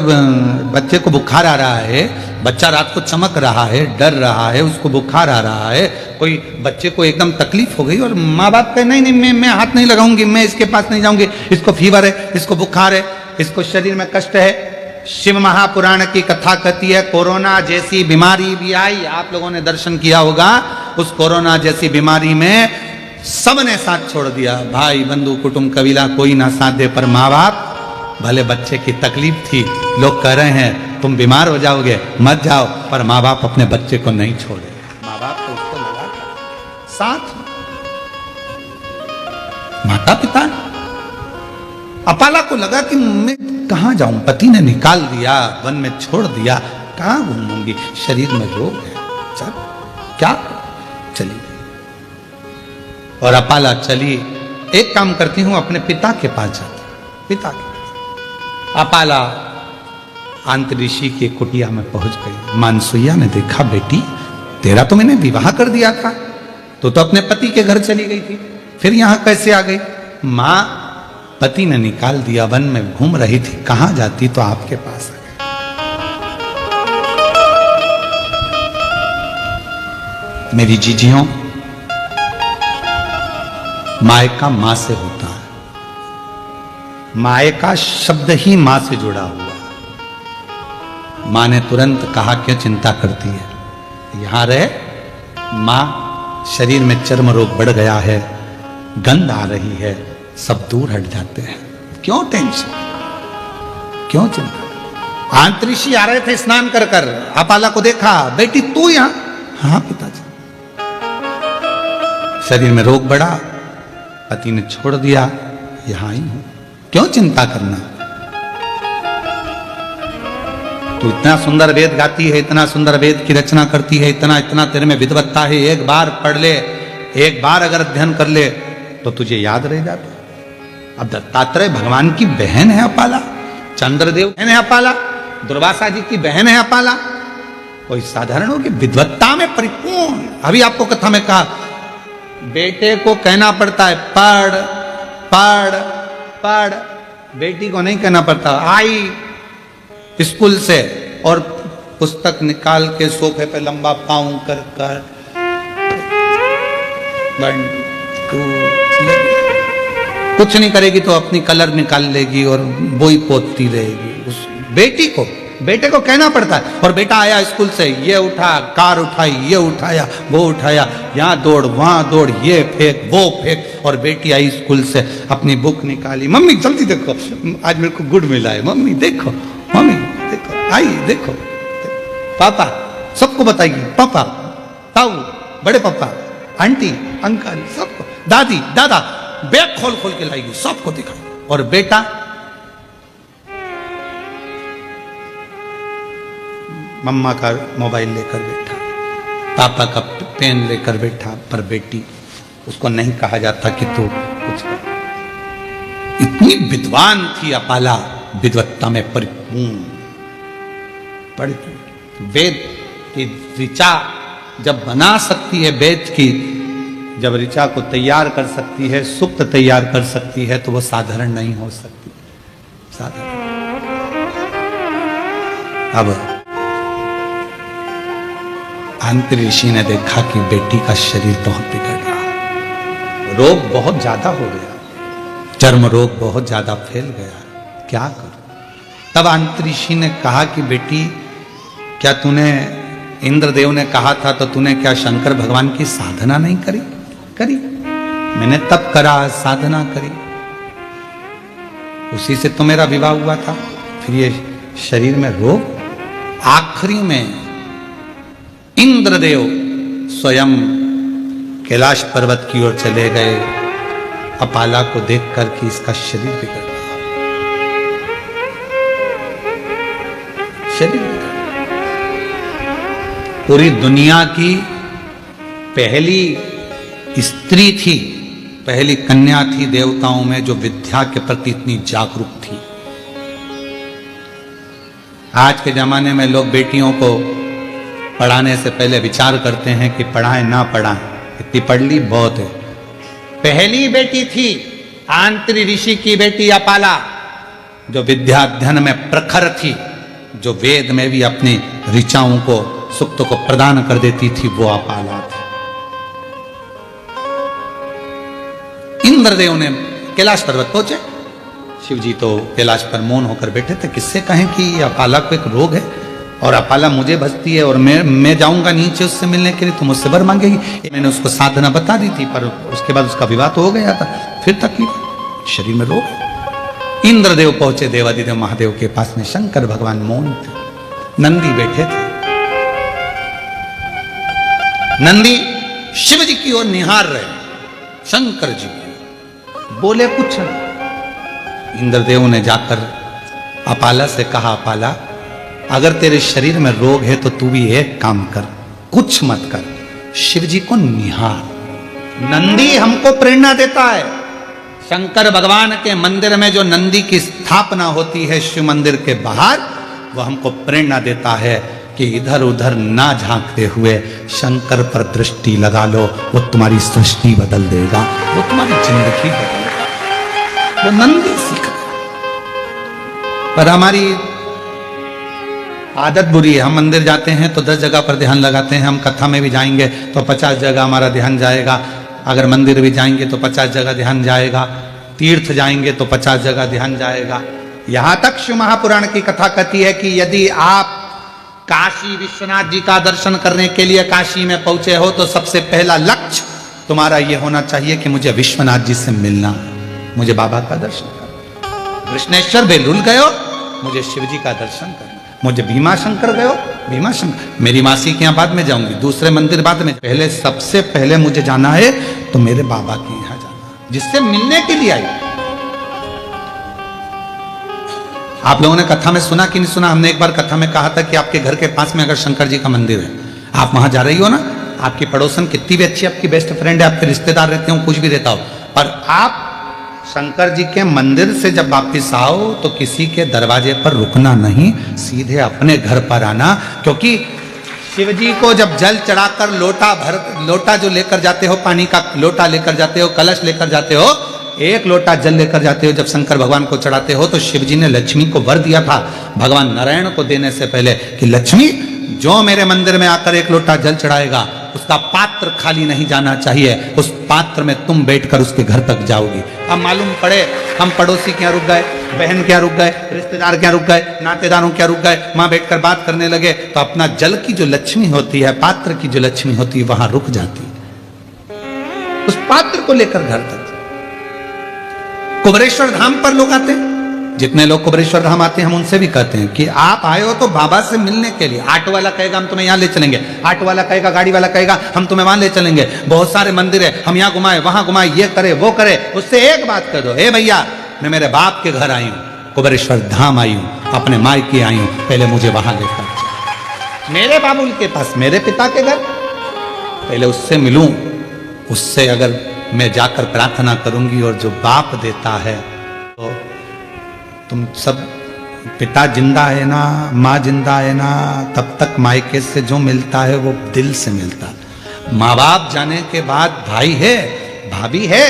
बच्चे को बुखार आ रहा है, बच्चा रात को चमक रहा है, डर रहा है, उसको बुखार आ रहा है, कोई बच्चे को एकदम तकलीफ हो गई और माँ बाप कहे नहीं मैं हाथ नहीं लगाऊंगी, मैं इसके पास नहीं जाऊंगी, इसको फीवर है, इसको बुखार है, इसको शरीर में कष्ट है। शिव महापुराण की कथा कहती है कोरोना जैसी बीमारी भी आई, आप लोगों ने दर्शन किया होगा। उस कोरोना जैसी बीमारी में सबने साथ छोड़ दिया, भाई बंधु कुटुंब कबीला कोई ना साथ दे, पर माँ बाप भले बच्चे की तकलीफ थी, लोग कह रहे हैं तुम बीमार हो जाओगे मत जाओ, पर माँ बाप अपने बच्चे को नहीं छोड़े। माँ बाप तो उसको लगा साथ, माता पिता। अपाला को लगा कि मैं कहां जाऊं, पति ने निकाल दिया, वन में छोड़ दिया, कहां घूमूंगी, शरीर में रोग है, चल क्या, चली गई। और अपाला चली, एक काम करती हूं अपने पिता के पास जाती, पिता के पास। अपाला अंतरिषि की कुटिया में पहुंच गई। मानसुइया ने देखा, बेटी तेरा तो मैंने विवाह कर दिया था, तो अपने पति के घर चली गई थी, फिर यहां कैसे आ गई। मां, पति ने निकाल दिया, वन में घूम रही थी, कहां जाती तो आपके पास आ गई। मेरी जीजियों, मायका मां से होता है। मायका शब्द ही मां से जुड़ा हुआ है। मां ने तुरंत कहा क्यों चिंता करती है, यहां रहे। मां, शरीर में चर्म रोग बढ़ गया है, गंध आ रही है, सब दूर हट जाते हैं, क्यों टेंशन, क्यों चिंता? आंतरिषि आ रहे थे स्नान कर कर, अपाला को देखा, बेटी तू यहां? हाँ पिताजी। शरीर में रोग बढ़ा, पति ने छोड़ दिया, यहां ही हूं, क्यों चिंता करना? तू इतना सुंदर वेद गाती है, इतना सुंदर वेद की रचना करती है, इतना इतना तेरे में विद्वत्ता है, एक बार पढ़ ले, एक बार अगर अध्ययन कर ले तो तुझे याद रह जाता। अब दत्तात्रेय भगवान की बहन है अपाला, चंद्रदेव बहन है अपाला, दुर्वासा जी की बहन है अपाला, कोई साधारण होगी? विद्वत्ता में परिपूर्ण। अभी आपको कथा में कहा, बेटे को कहना पड़ता है पढ़ पढ़ पढ़, बेटी को नहीं कहना पड़ता। आई स्कूल से और पुस्तक निकाल के सोफे पे लंबा पाँव कर कर 1 2 कुछ नहीं करेगी तो अपनी कलर निकाल लेगी और बोई पोतती रहेगी। उस बेटे को कहना पड़ता है। और बेटा आया स्कूल से, ये उठा, कार उठाई, ये उठाया, वो उठाया, यहाँ दौड़ वहां दौड़, ये फेंक वो फेंक। और बेटी आई स्कूल से, अपनी बुक निकाली, मम्मी जल्दी देखो आज मेरे को गुड मिला है, मम्मी देखो, मम्मी देखो, आई देखो, पापा सबको बताएगी, पापा ताऊ, बड़े पापा, आंटी अंकल सबको, दादी दादा, बैग खोल खोल के लाएगी, सबको दिखाई। और बेटा मम्मा का मोबाइल लेकर बैठा, पापा का पेन लेकर बैठा, पर बेटी उसको नहीं कहा जाता कि तू कुछ कर। इतनी विद्वान थी अपाला, विद्वत्ता में परिपूर्ण। वेद की ऋचा जब बना सकती है, वेद की जब ऋचा को तैयार कर सकती है, सुक्त तैयार कर सकती है, तो वो साधारण नहीं हो सकती, साधारण। अब अंतरी ऋषि ने देखा कि बेटी का शरीर बहुत बिगड़ रहा, रोग बहुत ज्यादा हो गया, चर्म रोग बहुत ज्यादा फैल गया, क्या करूं? तब अंतरी ऋषि ने कहा कि बेटी, क्या तूने, इंद्रदेव ने कहा था तो तूने क्या शंकर भगवान की साधना नहीं करी? करी, मैंने तब करा, साधना करी, उसी से तो मेरा विवाह हुआ था। फिर ये शरीर में रोग। आखिरी में इंद्रदेव स्वयं कैलाश पर्वत की ओर चले गए, अपाला को देखकर कि इसका शरीर बिगड़ रहा, शरीर बिगड़ रहा। पूरी दुनिया की पहली स्त्री थी, पहली कन्या थी देवताओं में जो विद्या के प्रति इतनी जागरूक थी। आज के जमाने में लोग बेटियों को पढ़ाने से पहले विचार करते हैं कि पढ़ाएं ना पढ़ाएं, इतनी पढ़ ली बहुत है। पहली बेटी थी आंतरी ऋषि की बेटी अपाला, जो विद्या अध्ययन में प्रखर थी, जो वेद में भी अपनी ऋचाओं को, सुक्त को प्रदान कर देती थी, वो अपाला थी। इंद्रदेव ने कैलाश पर्वत पहुंचे, शिव जी तो कैलाश पर मौन होकर बैठे थे। किससे कहें कि अपाला को एक रोग है और अपाला मुझे भजती है और मैं जाऊंगा नीचे उससे मिलने के लिए तो मुझसे वर मांगेगी। मैंने उसको साधना बता दी थी, पर उसके बाद उसका विवाह तो हो गया था, फिर तकलीफ, शरीर में रोग। इंद्रदेव पहुंचे देवादिदेव महादेव के पास में, शंकर भगवान मौन थे, नंदी बैठे थे। नंदी शिव जी की ओर निहार रहे, शंकर जी की, बोले कुछ नहीं। इंद्रदेव ने जाकर अपाला से कहा, अपाला अगर तेरे शरीर में रोग है तो तू भी एक काम कर, कुछ मत कर, शिव जी को निहार। नंदी हमको प्रेरणा देता है। शंकर भगवान के मंदिर में जो नंदी की स्थापना होती है शिव मंदिर के बाहर, वो हमको प्रेरणा देता है कि इधर उधर ना झांकते हुए शंकर पर दृष्टि लगा लो, वो तुम्हारी सृष्टि बदल देगा, वो तुम्हारी जिंदगी बदल देगा। वो नंदी सीख। पर हमारी आदत बुरी है, हम मंदिर जाते हैं तो 10 जगह पर ध्यान लगाते हैं, हम कथा में भी जाएंगे तो 50 जगह हमारा ध्यान जाएगा, अगर मंदिर भी जाएंगे तो 50 जगह ध्यान जाएगा, तीर्थ जाएंगे तो 50 जगह ध्यान जाएगा। यहां तक शिव महापुराण की कथा कहती है कि यदि आप काशी विश्वनाथ जी का दर्शन करने के लिए काशी में पहुंचे हो तो सबसे पहला लक्ष्य तुम्हारा यह होना चाहिए कि मुझे विश्वनाथ जी से मिलना, मुझे बाबा का दर्शन करना। कृष्णेश्वर बेलूल गए हो, मुझे शिव जी का दर्शन करना। मुझे भीमा शंकर गए हो, भीमा शंकर, मेरी मासी के यहाँ बाद में जाऊंगी, दूसरे मंदिर बाद में, पहले सबसे पहले मुझे जाना है तो मेरे बाबा के यहाँ जाना, जिससे मिलने के लिए आई। आप लोगों ने कथा में सुना कि नहीं सुना? हमने एक बार कथा में कहा था कि आपके घर के पास में अगर शंकर जी का मंदिर है, आप वहां जा रही हो ना, आपकी पड़ोसन कितनी भी अच्छी आपकी बेस्ट फ्रेंड है, आपके रिश्तेदार रहते हो, कुछ भी रहता हो, पर आप शंकर जी के मंदिर से जब वापिस आओ तो किसी के दरवाजे पर रुकना नहीं, सीधे अपने घर पर आना। क्योंकि शिव जी को जब जल चढ़ाकर लोटा जो लेकर जाते हो, पानी का लोटा लेकर जाते हो, कलश लेकर जाते हो, एक लोटा जल लेकर जाते हो, जब शंकर भगवान को चढ़ाते हो तो शिव जी ने लक्ष्मी को वर दिया था भगवान नारायण को देने से पहले कि लक्ष्मी, जो मेरे मंदिर में आकर एक लोटा जल चढ़ाएगा उसका पात्र खाली नहीं जाना चाहिए, उस पात्र में तुम बैठकर उसके घर तक जाओगी। अब मालूम पड़े हम पड़ोसी के यहाँ रुक गए, बहन के यहाँ रुक गए, रिश्तेदार के यहाँ रुक गए, नातेदारों के यहाँ रुक गए, वहां बैठकर बात करने लगे, तो अपना जल की जो लक्ष्मी होती है, पात्र की जो लक्ष्मी होती है, वहां रुक जाती है, उस पात्र को लेकर घर तक। कुबरेश्वर धाम पर लोग आते हैं, जितने लोग कुबरेश्वर धाम आते हैं हम उनसे भी कहते हैं कि आप आए हो तो बाबा से मिलने के लिए। ऑटो वाला कहेगा हम तुम्हें यहाँ ले चलेंगे, ऑटो वाला कहेगा, गाड़ी वाला कहेगा हम तुम्हें वहां ले चलेंगे, बहुत सारे मंदिर है, हम यहाँ घुमाए वहां घुमाए, ये करे वो करे। उससे एक बात कर दो, हे भैया मैं मेरे बाप के घर आई हूँ, कुबरेश्वर धाम आई हूँ, अपने मायके आई हूँ, पहले मुझे वहां लेकर चलो, मेरे बाबुल के पास, मेरे पिता के घर, पहले उससे मिलूं। उससे अगर मैं जाकर प्रार्थना करूंगी और जो बाप देता है, तो तुम सब, पिता जिंदा है ना, माँ जिंदा है ना, तब तक मायके से जो मिलता है वो दिल से मिलता है। माँ बाप जाने के बाद भाई है, भाभी है,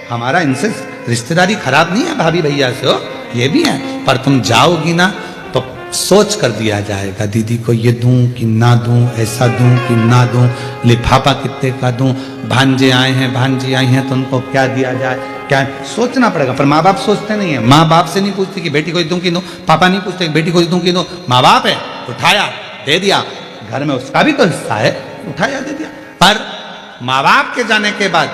हमारा इनसे रिश्तेदारी खराब नहीं है, भाभी भैया से हो, ये भी है, पर तुम जाओगी ना तो सोच कर दिया जाएगा, दीदी को ये दूं कि ना दूं, ऐसा दूं कि ना दूं, लिफाफा कितने का दूं, भांजे आए हैं, भांजी आई हैं, तो उनको क्या दिया जाए, क्या सोचना पड़ेगा। पर माँ बाप सोचते नहीं है, माँ बाप से नहीं पूछती कि बेटी को दूं कि दूं, पापा नहीं पूछते बेटी को दूं कि दूं, माँ बाप है, उठाया दे दिया, घर में उसका भी तो हिस्सा है, उठाया दे दिया। पर माँ बाप के जाने के बाद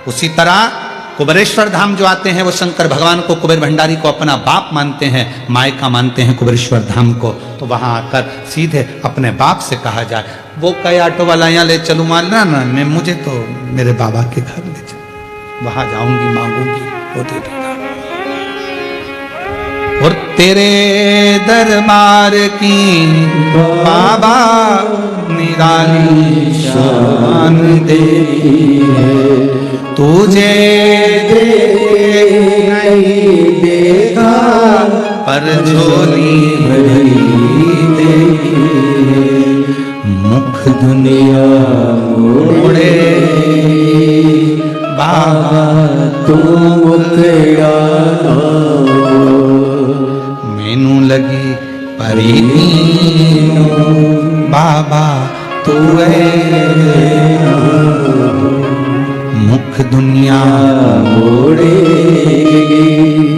उसी तरह कुबरेश्वर धाम जो आते हैं वो शंकर भगवान को, कुबेर भंडारी को अपना बाप मानते हैं, मायका मानते हैं कुबरेश्वर धाम को, तो वहां आकर सीधे अपने बाप से कहा जाए, वो कहे ऑटो वाला यहाँ ले चलूँ, मानना ना, मैं मुझे तो मेरे बाबा के घर ले चलो, वहां जाऊंगी, मांगूंगी, वो दे देगा। और तेरे दरबार की बाबा निराली शान तेरी है, तुझे नहीं देखा पर झोली भरी देखी, मुख दुनिया मोड़े बाबा तू मुखड़ा, मैनू लगी परी बाबा तू मुख दुनिया मोड़े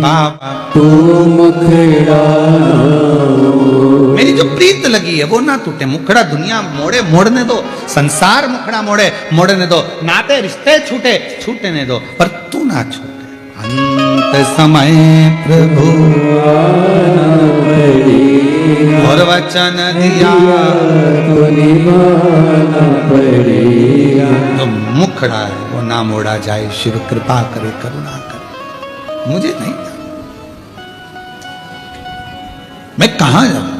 बाबा तू मुखड़ा, मेरी जो प्रीत लगी है वो ना टूटे, मुखड़ा दुनिया मोड़े, मोड़ने दो, संसार मुखड़ा मोड़े, मोड़ने दो, नाते रिश्ते छूटे, छूटने दो, पर तू ना छूटे। अंत समय प्रभु और वचन दिया तो निभाना पड़ेगा, तो मुखड़ा है वो ना मोड़ा जाए, शिव कृपा करे, करुणा करे, मुझे नहीं जाना, मैं कहां जाऊं।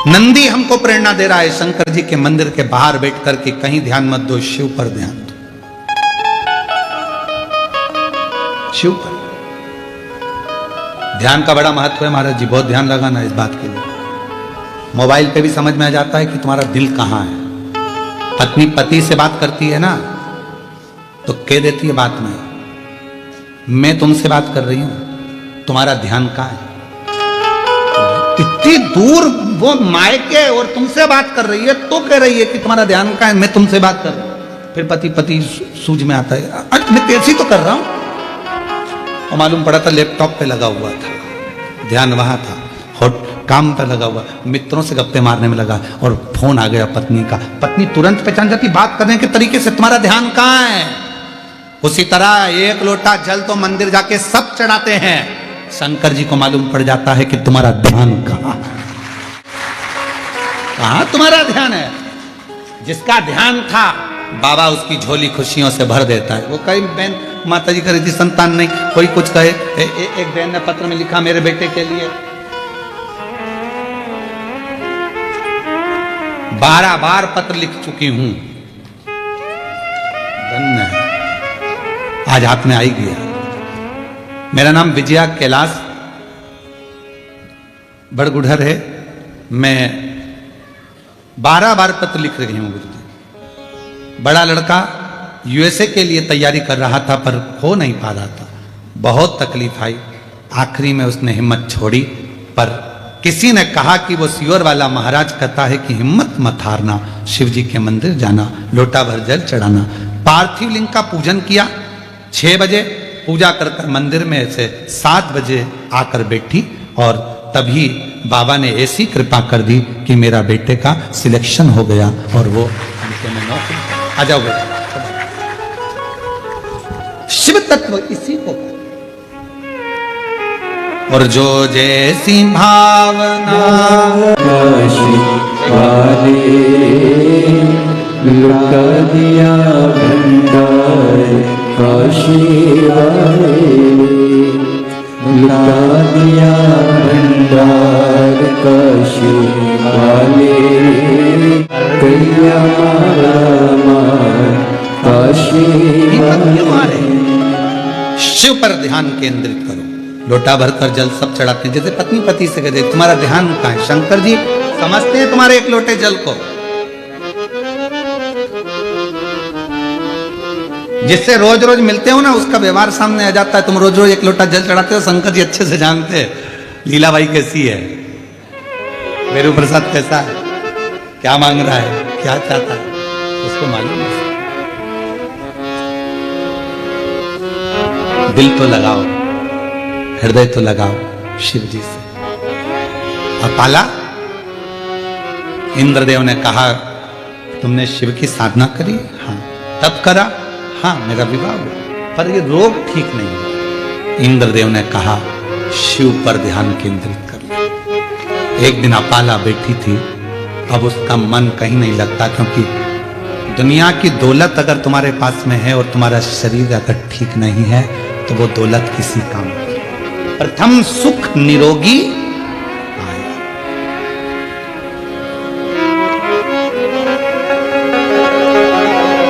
नंदी हमको प्रेरणा दे रहा है शंकर जी के मंदिर के बाहर बैठ करके, कहीं ध्यान मत दो, शिव पर ध्यान दो, शिव पर ध्यान का बड़ा महत्व है महाराज जी, बहुत ध्यान लगाना इस बात के लिए। मोबाइल पे भी समझ में आ जाता है कि तुम्हारा दिल कहां है। पत्नी पति से बात करती है ना तो कह देती है बात में, मैं तुमसे बात कर रही हूं, तुम्हारा ध्यान कहां है। इतनी दूर वो मायके और तुमसे बात कर रही है तो कह रही है कि तुम्हारा ध्यान कहां है, मैं तुमसे बात कर रहा हूं। फिर पति सूझ में आता है, मैं तेजी तो कर रहा हूं, और मालूम पड़ा था लैपटॉप पे लगा हुआ था, ध्यान वहां था, और काम पे लगा हुआ, मित्रों से गप्पे मारने में लगा, और फोन आ गया पत्नी का। पत्नी तुरंत पहचान जाती बात करने के तरीके से, तुम्हारा ध्यान कहां है। उसी तरह एक लोटा जल तो मंदिर जाके सब चढ़ाते हैं, शंकर जी को मालूम पड़ जाता है कि तुम्हारा ध्यान कहां तुम्हारा ध्यान है। जिसका ध्यान था बाबा उसकी झोली खुशियों से भर देता है। वो कई बहन माता जी कह संतान नहीं, कोई कुछ कहे। एक बहन ने पत्र में लिखा मेरे बेटे के लिए 12 बार पत्र लिख चुकी हूं, धन्य है, आज हाथ में आई गया। मेरा नाम विजया कैलाश बड़गुढ़र है। मैं 12 बार पत्र लिख रही हूं गुरुजी। बड़ा लड़का यूएसए के लिए तैयारी कर रहा था पर हो नहीं पा रहा था, बहुत तकलीफ आई। आखिरी में उसने हिम्मत छोड़ी, पर किसी ने कहा कि वो सियोर वाला महाराज कहता है कि हिम्मत मत हारना, शिव जी के मंदिर जाना, लोटा भर जल चढ़ाना। पार्थिव लिंग का पूजन किया, 6 बजे पूजा कर मंदिर में से 7 बजे आकर बैठी, और तभी बाबा ने ऐसी कृपा कर दी कि मेरा बेटे का सिलेक्शन हो गया और वो नौकरी। आ जाओ बेटा। शिव तत्व इसी को, और जो जैसी भावना काशी वाले लुटा दिया भंडार, काशी वाले लुटा दिया भंडार, काशी वाले कैया मार, काशी वाले। शिव पर ध्यान केंद्रित करो। लोटा भरकर जल सब चढ़ाते हैं, जैसे पत्नी पति से कहते तुम्हारा ध्यान कहां है। शंकर जी समझते हैं तुम्हारे एक लोटे जल को। जिससे रोज रोज मिलते हो ना, उसका व्यवहार सामने आ जाता है। तुम रोज रोज एक लोटा जल चढ़ाते हो, शंकर जी अच्छे से जानते हैं लीलाबाई कैसी है, मेरू प्रसाद कैसा है, क्या मांग रहा है, क्या चाहता है, उसको मालूम है। दिल तो लगाओ, हृदय तो लगाओ शिव जी से। अपाला, इंद्रदेव ने कहा तुमने शिव की साधना करी? हाँ। तब करा? हाँ, मेरा विवाह हुआ, पर ये रोग ठीक नहीं है। इंद्रदेव ने कहा शिव पर ध्यान केंद्रित कर ले। एक दिन अपाला बैठी थी, अब उसका मन कहीं नहीं लगता, क्योंकि दुनिया की दौलत अगर तुम्हारे पास में है और तुम्हारा शरीर अगर ठीक नहीं है तो वो दौलत किसी काम की। प्रथम सुख निरोगी आया।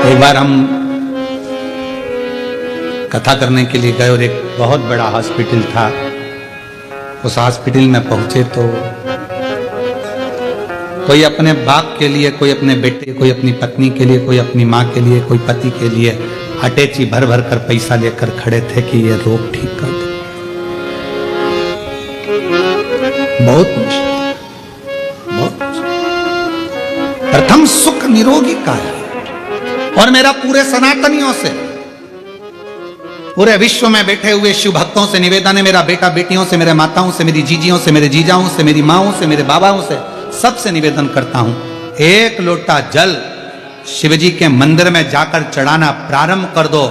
एक बार हम कथा करने के लिए गए और एक बहुत बड़ा हॉस्पिटल था। उस हॉस्पिटल में पहुंचे तो कोई अपने बाप के लिए, कोई अपने बेटे, कोई अपनी पत्नी के लिए, कोई अपनी माँ के लिए, कोई पति के लिए अटैची भर भर कर पैसा लेकर खड़े थे कि ये रोग ठीक कर दो। बहुत मुश्किल, बहुत मुश्किल। प्रथम सुख निरोगी का है। और मेरा पूरे सनातनियों से, पूरे विश्व में बैठे हुए शिव भक्तों से निवेदन है, मेरा बेटा बेटियों से, मेरे माताओं से, मेरी जीजियों से, मेरे जीजाओं से, मेरी माओं से, मेरे बाबाओं से, सबसे निवेदन करता हूं, एक लोटा जल शिवजी के मंदिर में जाकर चढ़ाना प्रारंभ कर दो।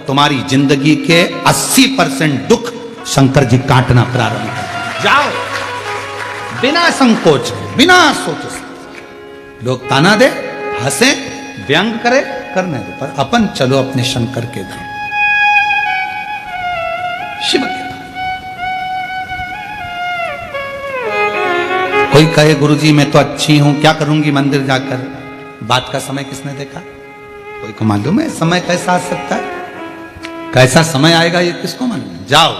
तुम्हारी जिंदगी के 80% दुख शंकर जी काटना प्रारंभ कर जाओ, बिना संकोच, बिना सोचे। लोग ताना दे, हंसे, व्यंग करे, करने दो, पर अपन चलो अपने शंकर के धाम, शिव के धाम। कोई कहे गुरुजी मैं तो अच्छी हूं, क्या करूंगी मंदिर जाकर? बात का समय किसने देखा? कोई को मालूम है समय कैसा आ सकता है? कैसा समय आएगा ये किसको मालूम? जाओ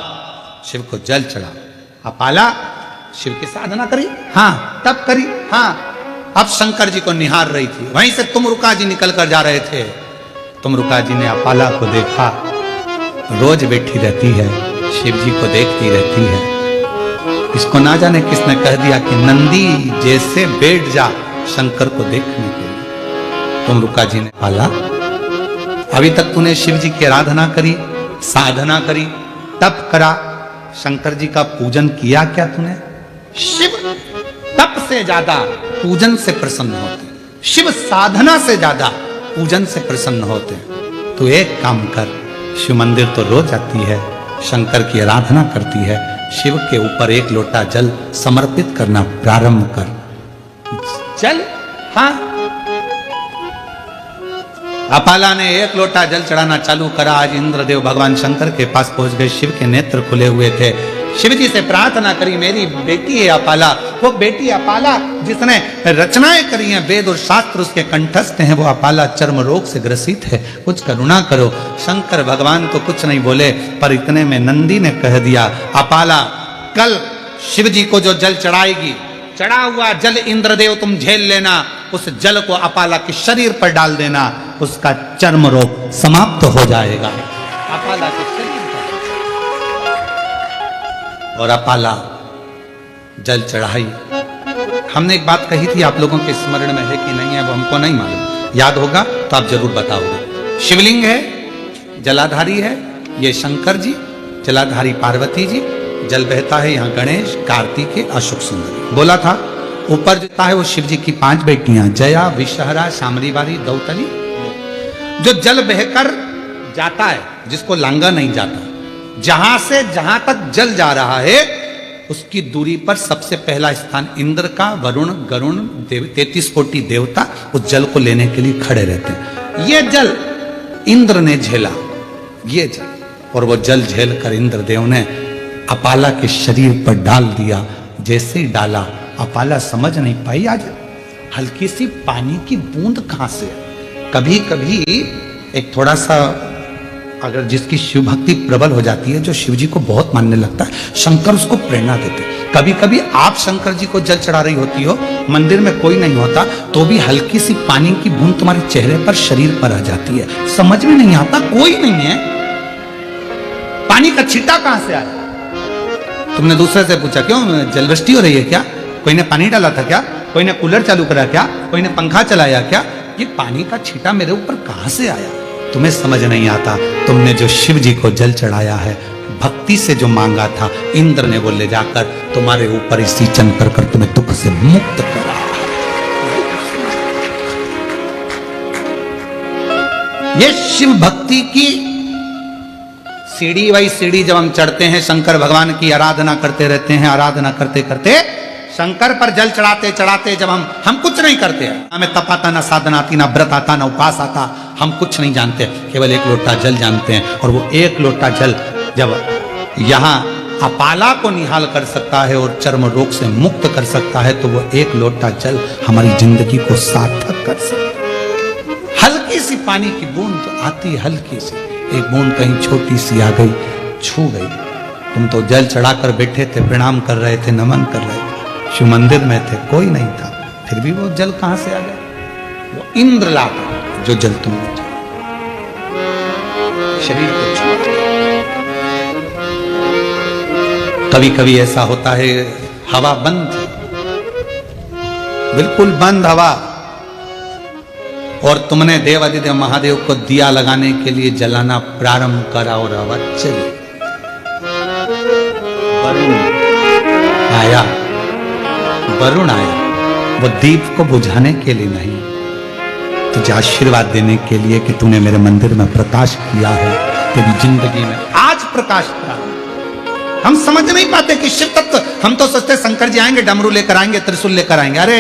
शिव को जल चढ़ाओ। अपाला शिव की साधना करी? हाँ। तब करी? हाँ। अब शंकर जी को निहार रही थी, वहीं से तुमरुका जी निकल कर जा रहे थे। तुमरुका जी ने अपाला को देखा, रोज बैठी रहती है, शिव जी को देखती रहती है। इसको ना जाने किसने कह दिया कि नंदी जैसे बैठ जा शंकर को देखने के लिए। तुमरुका जी ने पाला, अभी तक तूने शिव जी की आराधना करी, साधना करी, तप करा, शंकर जी का पूजन किया क्या तूने? शिव तप से ज्यादा पूजन से प्रसन्न होते, शिव साधना से ज्यादा पूजन से प्रसन्न होते। तू एक काम कर, शिव मंदिर तो रोज आती है, शंकर की आराधना करती है, शिव के ऊपर एक लोटा जल समर्पित करना प्रारंभ कर। जल, हाँ, अपाला ने एक लोटा जल चढ़ाना चालू करा। आज इंद्रदेव भगवान शंकर के पास पहुंच गए, शिव के नेत्र खुले हुए थे। शिव जी से प्रार्थना करी, मेरी बेटी है अपाला, वो बेटी अपाला जिसने रचनाएं करी हैं, वेद और शास्त्र उसके कंठस्थ हैं, वो अपाला चर्म रोग से ग्रसित है, कुछ करुणा करो। शंकर भगवान तो कुछ नहीं बोले, पर इतने में नंदी ने कह दिया, अपाला कल शिव जी को जो जल चढ़ाएगी, चढ़ा हुआ जल इंद्रदेव तुम झेल लेना, उस जल को अपाला के शरीर पर डाल देना, उसका चर्म रोग समाप्त हो जाएगा। अपाला के शरीर पर, और अपाला जल चढ़ाई। हमने एक बात कही थी, आप लोगों के स्मरण में है कि नहीं है वो हमको नहीं मालूम, याद होगा तो आप जरूर बताओगे। शिवलिंग है, जलाधारी है, ये शंकर जी, जलाधारी पार्वती जी, जल बहता है यहाँ गणेश, कार्तिकेय, अशोक सुंदरी। बोला था ऊपर जो है वो शिव जी की 5 बेटियां, जया, विषहरा, शामरीवारी, दौतली। जो जल बहकर जाता है, जिसको लांगा नहीं जाता, जहां से जहां तक जल जा रहा है उसकी दूरी पर सबसे पहला स्थान इंद्र का, वरुण, गरुण, 33 कोटि देवता उस जल को लेने के लिए खड़े रहते हैं। ये जल इंद्र ने झेला, ये जल, और वो जल झेल कर इंद्रदेव ने अपाला के शरीर पर डाल दिया। जैसे ही डाला, अपाला समझ नहीं पाई आज हल्की सी पानी की बूंद कहां से। कभी कभी एक थोड़ा सा, अगर जिसकी शिव भक्ति प्रबल हो जाती है, जो शिव जी को बहुत मानने लगता है, शंकर उसको प्रेरणा देते। कभी कभी आप शंकर जी को जल चढ़ा रही होती हो, मंदिर में कोई नहीं होता, तो भी हल्की सी पानी की बूंद तुम्हारे चेहरे पर, शरीर पर आ जाती है, समझ में नहीं आता, कोई नहीं है, पानी का छींटा कहां से आया। तुमने दूसरे से पूछा क्यों जलवृष्टि हो रही है क्या, कोई ने पानी डाला था क्या, कोई ने कूलर चालू करा क्या, कोई ने पंखा चलाया क्या, ये पानी का छींटा मेरे ऊपर कहां से आया। तुम्हें समझ नहीं आता, तुमने जो शिव जी को जल चढ़ाया है, भक्ति से जो मांगा था, इंद्र ने वो ले जाकर तुम्हारे ऊपर इसी सिंचन कर कर तुम्हें दुख से मुक्त करा। ये शिव भक्ति की सीढ़ी बाई सीढ़ी जब हम चढ़ते हैं, शंकर भगवान की आराधना करते रहते हैं, आराधना करते करते शंकर पर जल चढ़ाते चढ़ाते जब हम कुछ नहीं करते, हमें तप आता, ना साधना आती, ना व्रत आता, ना उपास आता, हम कुछ नहीं जानते, केवल एक लोटा जल जानते हैं। और वो एक लोटा जल जब यहाँ अपाला को निहाल कर सकता है और चर्म रोग से मुक्त कर सकता है, तो वो एक लोटा जल हमारी जिंदगी को सार्थक कर सकता है। हल्की सी पानी की बूंद तो आती, हल्की सी एक बूंद कहीं छोटी सी आ गई, छू गई। तुम तो जल चढ़ाकर बैठे थे, प्रणाम कर रहे थे, नमन कर रहे थे, शिव मंदिर में थे, कोई नहीं था, फिर भी वो जल कहां से आ गया। वो इंद्र लाता जो जल तुमने शरीर को छुआ। कभी कभी ऐसा होता है, हवा बंद थी, बिल्कुल बंद हवा, और तुमने देवादिदेव महादेव को दिया लगाने के लिए जलाना प्रारंभ करा और हवा चली। वरुण आया, वरुण आया, वो दीप को बुझाने के लिए नहीं, तुझे आशीर्वाद देने के लिए कि तूने मेरे मंदिर में प्रकाश किया है, तेरी जिंदगी में आज प्रकाश प्राप्त। हम समझ नहीं पाते कि शिव तत्व, हम तो सोचते शंकर जी आएंगे, डमरू लेकर आएंगे, त्रिशूल लेकर आएंगे। अरे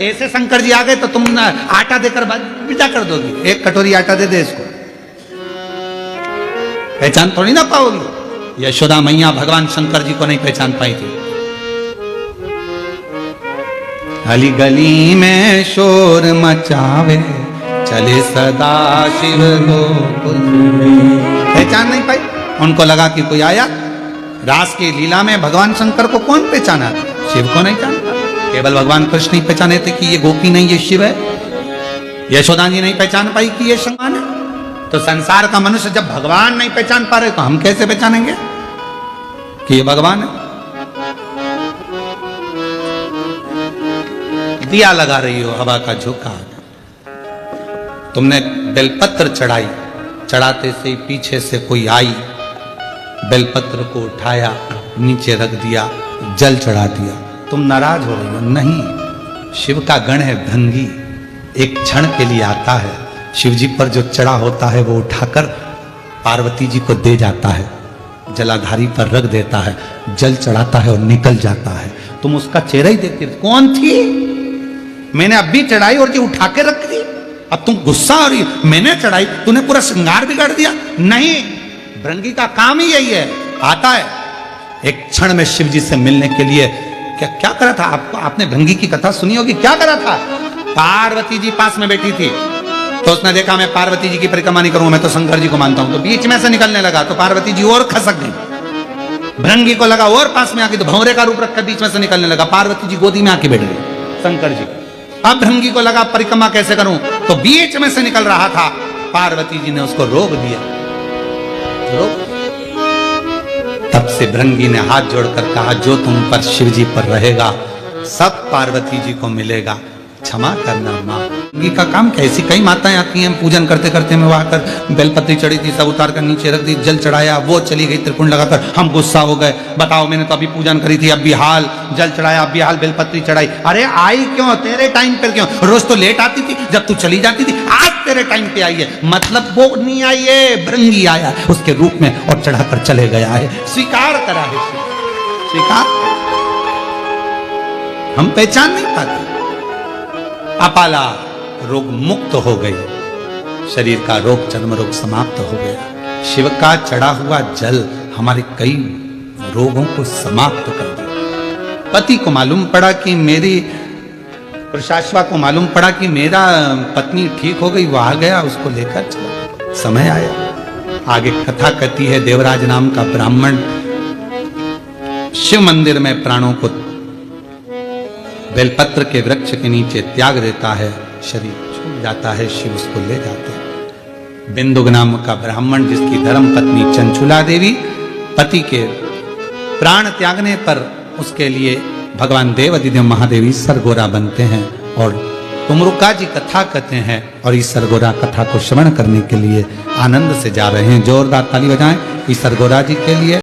ऐसे शंकर जी आ गए तो तुम आटा देकर बिटा कर दोगी, एक कटोरी आटा दे दे इसको, पहचान थोड़ी ना पाओगी। यशोदा मैया भगवान शंकर जी को नहीं पहचान पाई थी। गली गली में शोर मचावे, चले सदा शिव गोकुल, पहचान नहीं पाई। उनको लगा कि कोई आया। रास की लीला में भगवान शंकर को कौन पहचाना, शिव को नहीं जानता। केवल भगवान कृष्ण ही पहचाने थे कि ये गोपी नहीं, ये शिव है। यशोदा जी नहीं पहचान पाई कि ये भगवान है। तो संसार का मनुष्य जब भगवान नहीं पहचान पा रहे, तो हम कैसे पहचानेंगे कि ये भगवान है। दिया लगा रही हो, हवा का झोंका, तुमने बेलपत्र चढ़ाई, चढ़ाते से पीछे से कोई आई, बेलपत्र को उठाया, नीचे रख दिया, जल चढ़ा दिया, तुम नाराज हो रही हो। नहीं, शिव का गण है भंगी, एक क्षण के लिए आता है, शिव जी पर जो चढ़ा होता है वो उठाकर पार्वती जी को दे जाता है, जलाधारी पर रख देता है, जल चढ़ाता है और निकल जाता है। तुम उसका चेहरा ही देखते, कौन थी? मैंने अब भी चढ़ाई और जी उठा के रख दी, अब तुम गुस्सा हो रही, मैंने चढ़ाई, तूने पूरा श्रृंगार बिगाड़ दिया। नहीं, भृंगी का काम ही यही है, आता है एक क्षण में शिव जी से मिलने के लिए। क्या क्या करा था? आपने भृंगी की कथा सुनी होगी, क्या करा था? पार्वती जी पास में बैठी थी, तो उसने देखा मैं पार्वती जी की परिक्रमा नहीं करूंगा, मैं तो शंकर जी को मानता हूं, तो बीच में से निकलने लगा, तो पार्वती जी और खसक गई। भृंगी को लगा और पास में आके, तो भंवरे का रूप रखकर बीच में से निकलने लगा, पार्वती जी गोदी में आके बैठ गई शंकर जी। अब भृंगी को लगा परिक्रमा कैसे करूं, तो बीच में से निकल रहा था, पार्वती जी ने उसको रोक दिया। रोक। तब से भृंगी ने हाथ जोड़कर कहा, जो तुम पर शिव जी पर रहेगा सब पार्वती जी को मिलेगा, क्षमा करना माँ। भृंगी का काम कैसी कई माताएं आती हैं, पूजन करते करते में वहां कर बेलपत्री चढ़ी थी, सब उतार कर नीचे रख दी, जल चढ़ाया, वो चली गई त्रिपुंड लगाकर, हम गुस्सा हो गए, बताओ मैंने तो अभी पूजन करी थी, अब भी हाल, जल चढ़ाया, अब भी हाल, बेलपत्री चढ़ाई। अरे आई क्यों? तेरे टाइम पर क्यों? रोज तो लेट आती थी जब तू चली जाती थी, आज तेरे टाइम पे आई है, मतलब वो नहीं आई है, भृंगी आया उसके रूप में और चढ़ाकर चले गया है, स्वीकार करा है, स्वीकार। हम पहचान नहीं पाते। अपाला रोग मुक्त हो गई, शरीर का रोग, चर्म रोग समाप्त हो गया। शिव का चढ़ा हुआ जल हमारे कई रोगों को समाप्त कर दिया। पति को मालूम पड़ा कि मेरी, प्रशाश्वा को मालूम पड़ा कि मेरा पत्नी ठीक हो गई, वो आ गया, उसको लेकर चला। समय आया, आगे कथा कहती है, देवराज नाम का ब्राह्मण शिव मंदिर में प्राणों को बेलपत्र के वृक्ष के नीचे त्याग देता है, शरीर छूट जाता है, शिव उसको ले जाते हैं। बिंदुक नाम का ब्राह्मण, जिसकी धर्म पत्नी चंचुला देवी, पति के प्राण त्यागने पर उसके लिए भगवान देवादिदेव महादेव ईश्वर गोरा बनते हैं और तुमरुका जी कथा कहते हैं, और ईश्वर गोरा कथा को श्रवण करने के लिए आनंद से जा रहे हैं। जोरदार ताली बजाएं ईश्वर गोरा जी के लिए।